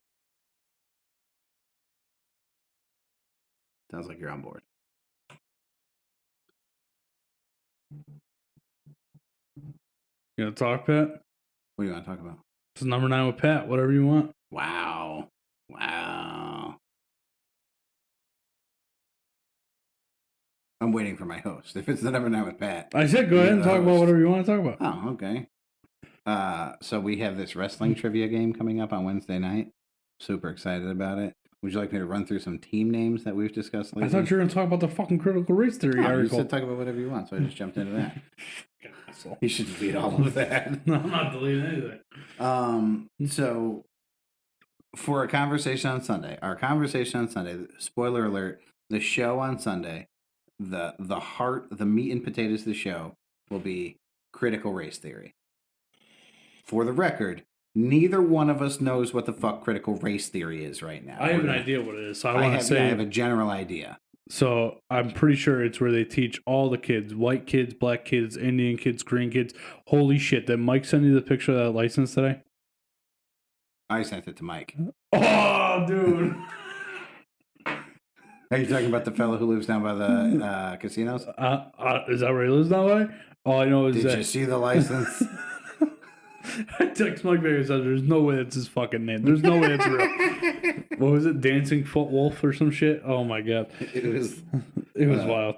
Sounds like you're on board. You gonna talk, Pat? What do you want to talk about? It's number 9 with Pat. Whatever you want. Wow. I'm waiting for my host. If it's the number 9 with Pat. I said go ahead and talk about whatever you want to talk about. Oh, okay. So we have this wrestling trivia game coming up on Wednesday night. Super excited about it. Would you like me to run through some team names that we've discussed lately? I thought you were going to talk about the fucking critical race theory You article. said talk about whatever you want, so I just jumped into that. You should delete all of that. No, I'm not deleting anything. So for our conversation on Sunday, spoiler alert, the show on Sunday, the meat and potatoes of the show will be critical race theory. For the record, neither one of us knows what the fuck critical race theory is right now. I have an idea what it is, so I have a general idea. So I'm pretty sure it's where they teach all the kids, white kids, black kids, Indian kids, green kids. Holy shit, did Mike send you the picture of that license today? I sent it to Mike. Oh, dude. Are you talking about the fellow who lives down by the casinos? Is that where he lives now? Way? All I know is Did you see the license? I text Mike back and said, "There's no way that's his fucking name. There's no way that's real." What was it? Dancing Foot Wolf or some shit? Oh my god, it was wild.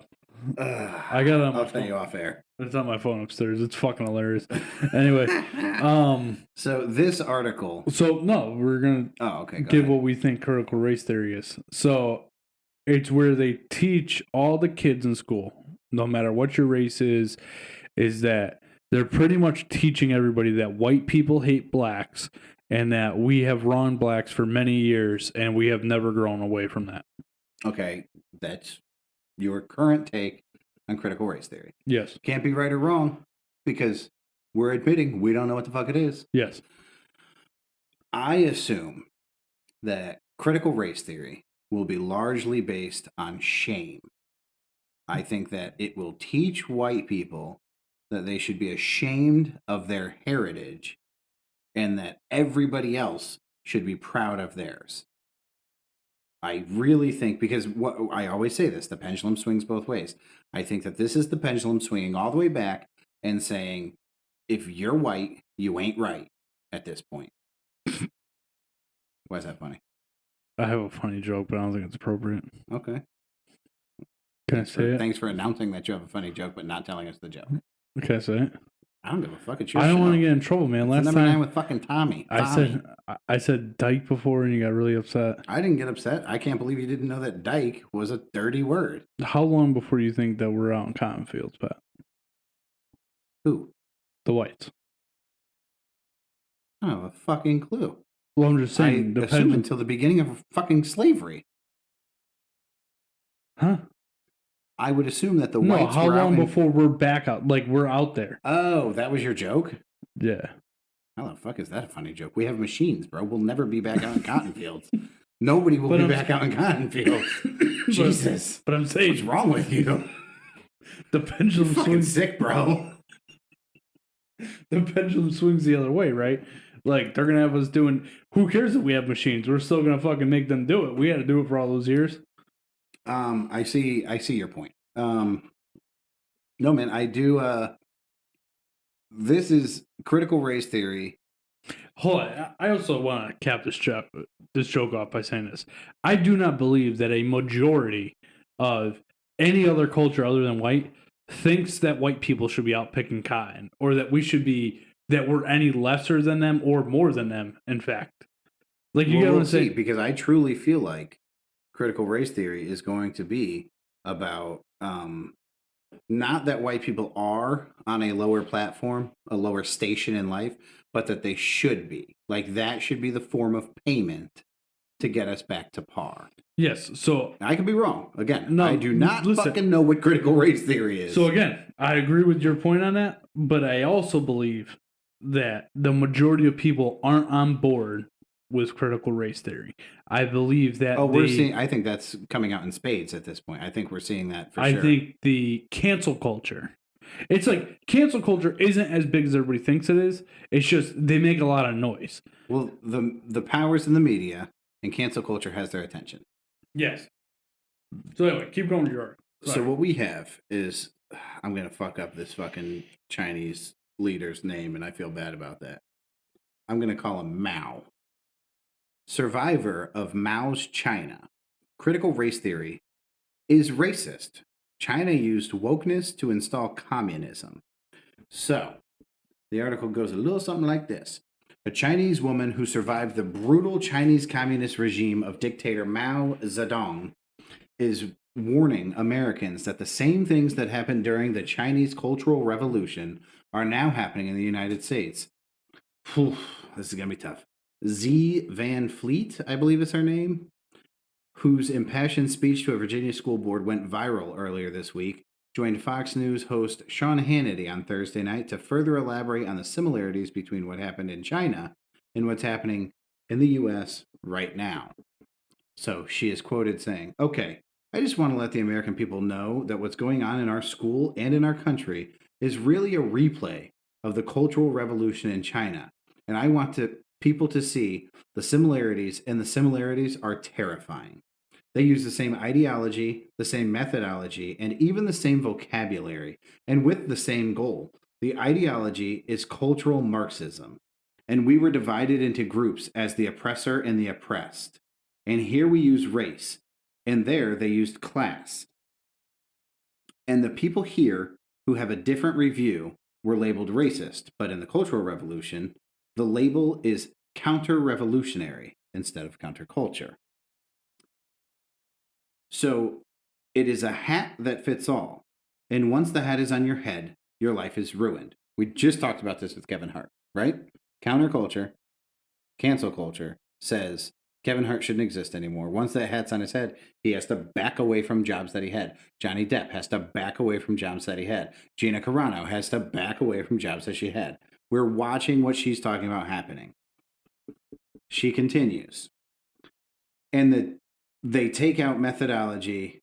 I got it on my I'll tell you off air. It's on my phone upstairs. It's fucking hilarious. Anyway, so this article. So no, we're gonna give what we think critical race theory is. So it's where they teach all the kids in school, no matter what your race is that they're pretty much teaching everybody that white people hate blacks and that we have wronged blacks for many years and we have never grown away from that. Okay, that's your current take on critical race theory. Yes. Can't be right or wrong because we're admitting we don't know what the fuck it is. Yes. I assume that critical race theory will be largely based on shame. I think that it will teach white people that they should be ashamed of their heritage and that everybody else should be proud of theirs. I really think, because what I always say this, the pendulum swings both ways. I think that this is the pendulum swinging all the way back and saying, if you're white, you ain't right at this point. Why is that funny? I have a funny joke, but I don't think it's appropriate. Okay. Can I say it? Thanks for announcing that you have a funny joke, but not telling us the joke. Can I say it? I don't give a fuck. It's your I don't show. want to get in trouble, man. Last number time 9 with fucking Tommy. I said dyke before, and you got really upset. I didn't get upset. I can't believe you didn't know that dyke was a dirty word. How long before you think that we're out in cotton fields, Pat? Who? The whites. I don't have a fucking clue. Well, I'm just saying. I assume until the beginning of fucking slavery. Huh? I would assume that the whites how were long out before we're back out? Like, we're out there. Oh, that was your joke? Yeah. How the fuck is that a funny joke? We have machines, bro. We'll never be back out in cotton fields. Nobody will be back out in cotton fields. Jesus. But I'm saying... What's wrong with you? The pendulum swings... sick, bro. The pendulum swings the other way, right? Like, they're going to have us doing... Who cares if we have machines? We're still going to fucking make them do it. We had to do it for all those years. I see your point. No, man, I do. This is critical race theory. Hold on. I also want to cap this joke off by saying this. I do not believe that a majority of any other culture other than white thinks that white people should be out picking cotton, or that we're any lesser than them or more than them, in fact. Like, you gotta say, because I truly feel like critical race theory is going to be about not that white people are on a lower platform, a lower station in life, but that they should be. Like, that should be the form of payment to get us back to par. Yes, so... I could be wrong. Again, I do not fucking know what critical race theory is. So again, I agree with your point on that, but I also believe that the majority of people aren't on board with critical race theory. I believe that I think that's coming out in spades at this point. I think we're seeing that for sure. I think the cancel culture, it's like cancel culture isn't as big as everybody thinks it is. It's just they make a lot of noise. Well, the powers in the media and cancel culture has their attention. Yes. So anyway, keep going with your article. So what we have is, I'm going to fuck up this fucking Chinese leader's name, and I feel bad about that. I'm going to call him Mao. Survivor of Mao's China. Critical race theory is racist. China used wokeness to install communism. So, The article goes a little something like this. A Chinese woman who survived the brutal Chinese communist regime of dictator Mao Zedong is warning Americans that the same things that happened during the Chinese Cultural Revolution are now happening in the United States. Whew, this is going to be tough. Z. Van Fleet, I believe is her name, whose impassioned speech to a Virginia school board went viral earlier this week, joined Fox News host Sean Hannity on Thursday night to further elaborate on the similarities between what happened in China and what's happening in the U.S. right now. So she is quoted saying, "Okay, I just want to let the American people know that what's going on in our school and in our country is really a replay of the Cultural Revolution in China. And I want people to see the similarities, and the similarities are terrifying. They use the same ideology, the same methodology, and even the same vocabulary, and with the same goal. The ideology is cultural Marxism. And we were divided into groups as the oppressor and the oppressed. And here we use race, and there they used class. And the people here who have a different review were labeled racist, but in the Cultural Revolution, the label is counter-revolutionary instead of counterculture. So it is a hat that fits all. And once the hat is on your head, your life is ruined. We just talked about this with Kevin Hart, right? Counterculture, cancel culture says Kevin Hart shouldn't exist anymore. Once that hat's on his head, he has to back away from jobs that he had. Johnny Depp has to back away from jobs that he had. Gina Carano has to back away from jobs that she had. We're watching what she's talking about happening. She continues. And they take out methodology,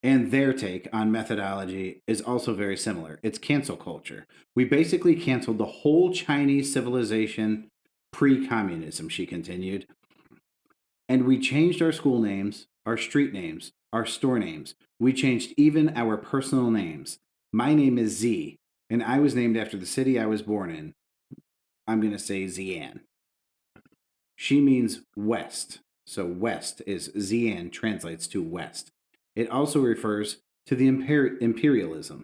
and their take on methodology is also very similar. It's cancel culture. We basically canceled the whole Chinese civilization pre-communism, she continued. And we changed our school names, our street names, our store names. We changed even our personal names. My name is Z, and I was named after the city I was born in. I'm going to say Xi'an. She means west. So west is Xi'an translates to west. It also refers to the imperialism.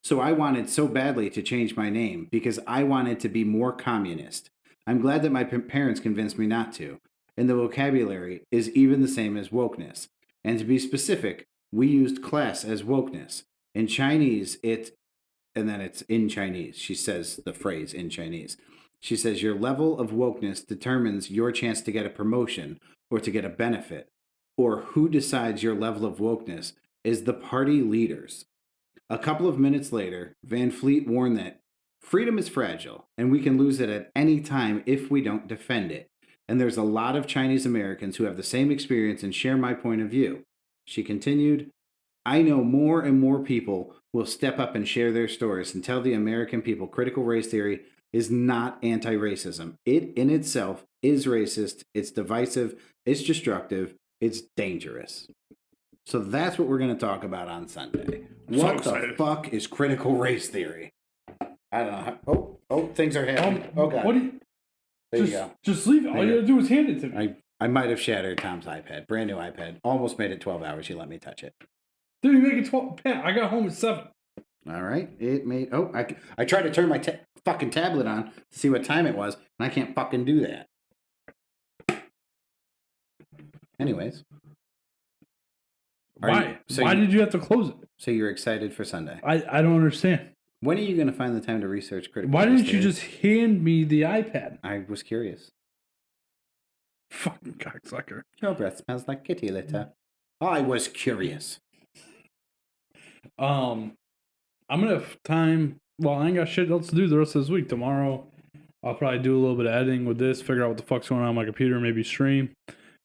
So I wanted so badly to change my name because I wanted to be more communist. I'm glad that my parents convinced me not to. And the vocabulary is even the same as wokeness. And to be specific, we used class as wokeness. In Chinese, and then it's in Chinese. She says the phrase in Chinese. She says your level of wokeness determines your chance to get a promotion or to get a benefit. Or who decides your level of wokeness is the party leaders. A couple of minutes later, Van Fleet warned that freedom is fragile and we can lose it at any time if we don't defend it. And there's a lot of Chinese Americans who have the same experience and share my point of view. She continued, I know more and more people will step up and share their stories and tell the American people critical race theory is not anti-racism. It in itself is racist, it's divisive, it's destructive, it's dangerous. So that's what we're going to talk about on Sunday. What the fuck is critical race theory? I don't know. Oh, things are happening. Oh, God. What do you... There you go. Just leave it. All you gotta do is hand it to me. I might have shattered Tom's iPad. Brand new iPad. Almost made it 12 hours. You let me touch it. Dude, you make it 12. Pat, I got home at 7. All right. It made... Oh, I tried to turn my fucking tablet on to see what time it was, and I can't fucking do that. Anyways. Why? Why did you have to close it? So you're excited for Sunday? I don't understand. When are you going to find the time to research critical Why race didn't you theory? just hand me the iPad? I was curious. Fucking cocksucker. Your breath smells like kitty litter. I was curious. I'm gonna have time. Well, I ain't got shit else to do the rest of this week. Tomorrow, I'll probably do a little bit of editing with this, figure out what the fuck's going on my computer, maybe stream.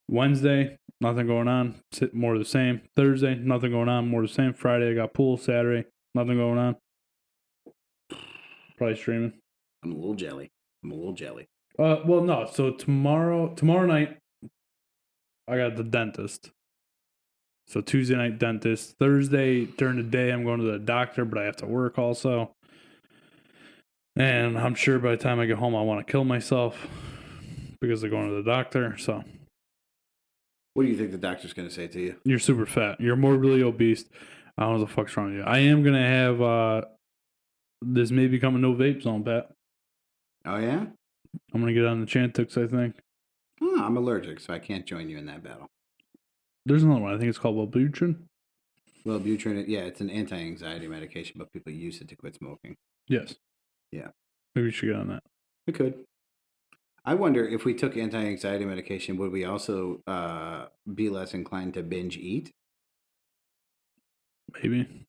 Wednesday, nothing going on, more of the same. Thursday, nothing going on, more of the same. Friday, I got pool. Saturday, nothing going on. Probably streaming. I'm a little jelly. Well, no. So tomorrow night, I got the dentist. So Tuesday night, dentist. Thursday, during the day, I'm going to the doctor, but I have to work also. And I'm sure by the time I get home, I want to kill myself because I'm going to the doctor. So, what do you think the doctor's going to say to you? You're super fat. You're morbidly obese. I don't know what the fuck's wrong with you. I am going to have this may become a no vape zone, Pat. Oh, yeah? I'm going to get on the Chantix, I think. Oh, I'm allergic, so I can't join you in that battle. There's another one. I think it's called Wellbutrin. Wellbutrin, yeah, it's an anti-anxiety medication, but people use it to quit smoking. Yes. Yeah. Maybe we should get on that. We could. I wonder if we took anti-anxiety medication, would we also be less inclined to binge eat? Maybe.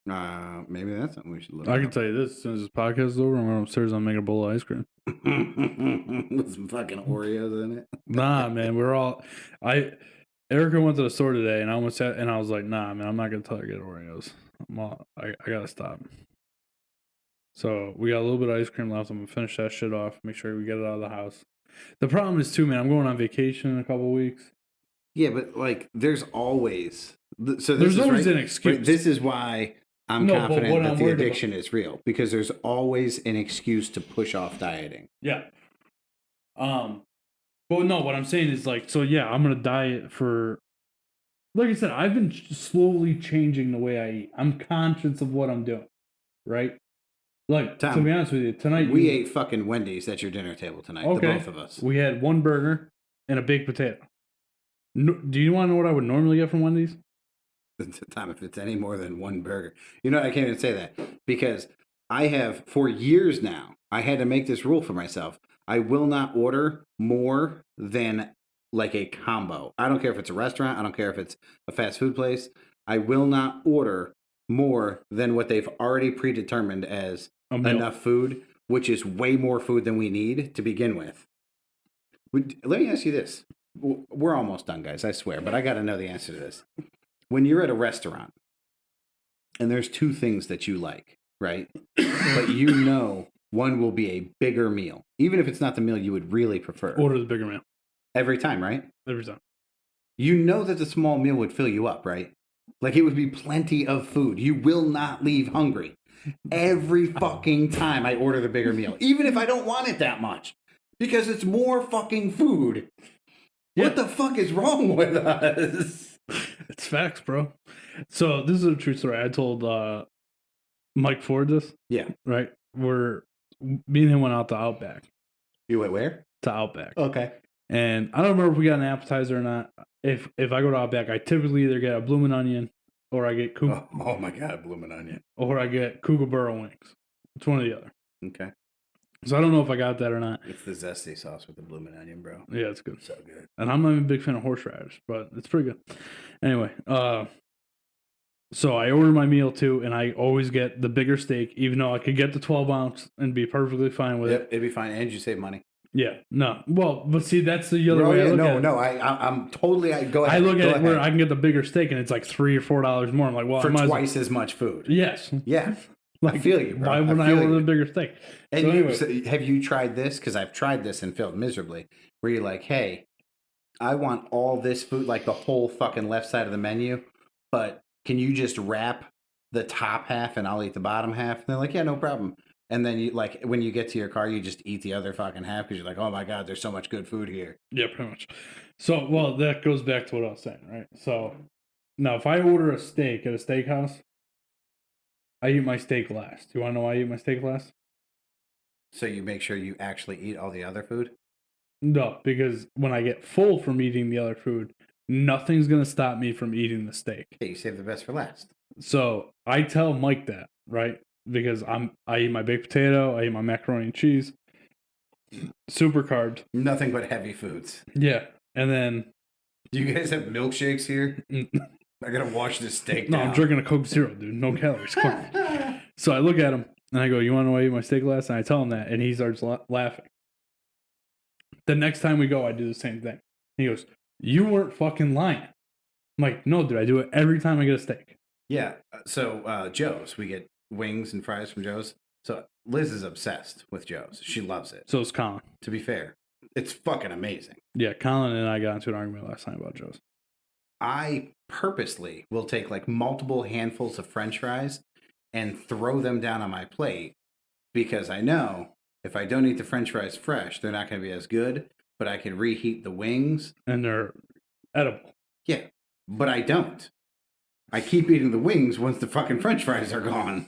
Maybe that's something we should look I up. can tell you this. As soon as this podcast is over, I'm going upstairs and make a bowl of ice cream. With some fucking Oreos in it. Nah, man. Erica went to the store today, and I was like, nah, man, I'm not going to tell her to get Oreos. I got to stop. So we got a little bit of ice cream left. I'm going to finish that shit off, make sure we get it out of the house. The problem is, too, man, I'm going on vacation in a couple of weeks. Yeah, but like, there's always... So there's always an excuse. Right, this is why I'm confident that the addiction is real. Because there's always an excuse to push off dieting. Yeah. But no, what I'm saying is like, so yeah, I'm going to diet for... Like I said, I've been slowly changing the way I eat. I'm conscious of what I'm doing, right? Like, Tom, to be honest with you, tonight... We ate fucking Wendy's at your dinner table tonight, the both of us. We had one burger and a baked potato. No, do you want to know what I would normally get from Wendy's? Tom, if it's any more than one burger. You know, I can't even say that. Because I have, for years now, I had to make this rule for myself. I will not order more than like a combo. I don't care if it's a restaurant. I don't care if it's a fast food place. I will not order more than what they've already predetermined as enough food, which is way more food than we need to begin with. Let me ask you this. We're almost done, guys, I swear, but I got to know the answer to this. When you're at a restaurant and there's two things that you like, right? But you know one will be a bigger meal, even if it's not the meal you would really prefer. Order the bigger meal. Every time, right? Every time. You know that the small meal would fill you up, right? Like, it would be plenty of food. You will not leave hungry. Every fucking time I order the bigger meal, even if I don't want it that much, because it's more fucking food. Yeah. What the fuck is wrong with us? It's facts, bro. So this is a true story. I told Mike Ford this. Yeah. Right? Me and him went out to Outback. You went where? To Outback. Okay. And I don't remember if we got an appetizer or not. If I go to Outback, I typically either get a bloomin' onion or I get oh my god, bloomin' onion. Or I get kookaburra wings. It's one or the other. Okay. So I don't know if I got that or not. It's the zesty sauce with the bloomin' onion, bro. Yeah, it's good. So good. And I'm not even a big fan of horseradish, but it's pretty good. Anyway, so I order my meal too, and I always get the bigger steak, even though I could get the 12 ounce and be perfectly fine with it. It'd be fine, and you save money. Yeah, no. Well, but see, that's the other way I look at it. No, I'm totally... Go ahead. I look at it where I can get the bigger steak, and it's like $3 or $4 more. I'm like, well, for twice as much food. Yes. Yeah. Like, I feel you, bro. Why wouldn't I order the bigger steak? And so have you tried this? Because I've tried this and failed miserably. Where you're like, hey, I want all this food, like the whole fucking left side of the menu, but can you just wrap the top half and I'll eat the bottom half? And they're like, yeah, no problem. And then you, like, when you get to your car, you just eat the other fucking half because you're like, oh my god, there's so much good food here. Yeah, pretty much. So, well, that goes back to what I was saying, right? So now, if I order a steak at a steakhouse, I eat my steak last. Do you want to know why I eat my steak last? So you make sure you actually eat all the other food? No, because when I get full from eating the other food, nothing's going to stop me from eating the steak. Okay, you save the best for last. So I tell Mike that, right? Because I eat my baked potato, I eat my macaroni and cheese, super carbs. Nothing but heavy foods. Yeah. And then... Do you guys have milkshakes here? I gotta wash this steak No, down. I'm drinking a Coke Zero, dude. No calories. So I look at him and I go, you want to know why I ate my steak last? And I tell him that, and he starts laughing. The next time we go, I do the same thing. He goes, you weren't fucking lying. I'm like, no, dude, I do it every time I get a steak. Yeah. So Joe's, we get wings and fries from Joe's. So Liz is obsessed with Joe's. She loves it. So is Colin. To be fair, it's fucking amazing. Yeah, Colin and I got into an argument last night about Joe's. I purposely will take like multiple handfuls of French fries and throw them down on my plate because I know if I don't eat the French fries fresh, they're not going to be as good, but I can reheat the wings. And they're edible. Yeah, but I don't. I keep eating the wings once the fucking French fries are gone.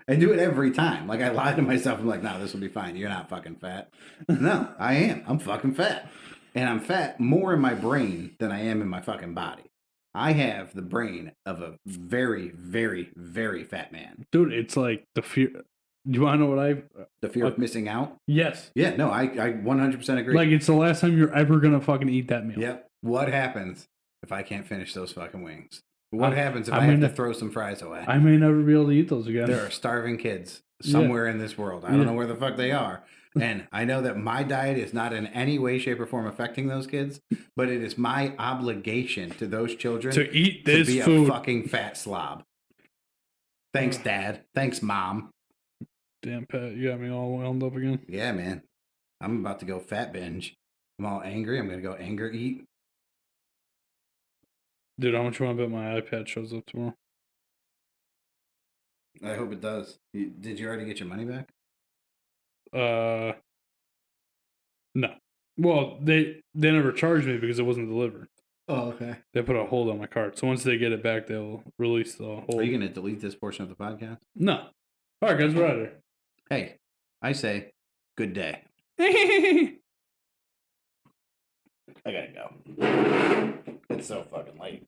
I do it every time. Like, I lie to myself. I'm like, no, this will be fine. You're not fucking fat. No, I am. I'm fucking fat. And I'm fat more in my brain than I am in my fucking body. I have the brain of a very, very, very fat man. Dude, it's like the fear. Do you want to know what The fear of missing out? Yes. Yeah, no, I 100% agree. Like, it's the last time you're ever going to fucking eat that meal. Yep. What happens if I can't finish those fucking wings? What happens if I have to throw some fries away? I may never be able to eat those again. There are starving kids somewhere in this world. I don't know where the fuck they are. And I know that my diet is not in any way, shape, or form affecting those kids, but it is my obligation to those children to eat this to be food. a fucking fat slob. Thanks, Dad. Thanks, Mom. Damn, Pat, you got me all wound up again. Yeah, man. I'm about to go fat binge. I'm all angry. I'm going to go anger eat. Dude, how much you want to bet my iPad shows up tomorrow? I hope it does. Did you already get your money back? No. Well, they never charged me because it wasn't delivered. Oh, okay. They put a hold on my card. So once they get it back, they'll release the hold. Are you going to delete this portion of the podcast? No. All right, guys, we're out of here. Hey, I say good day. I I gotta go. It's so fucking late.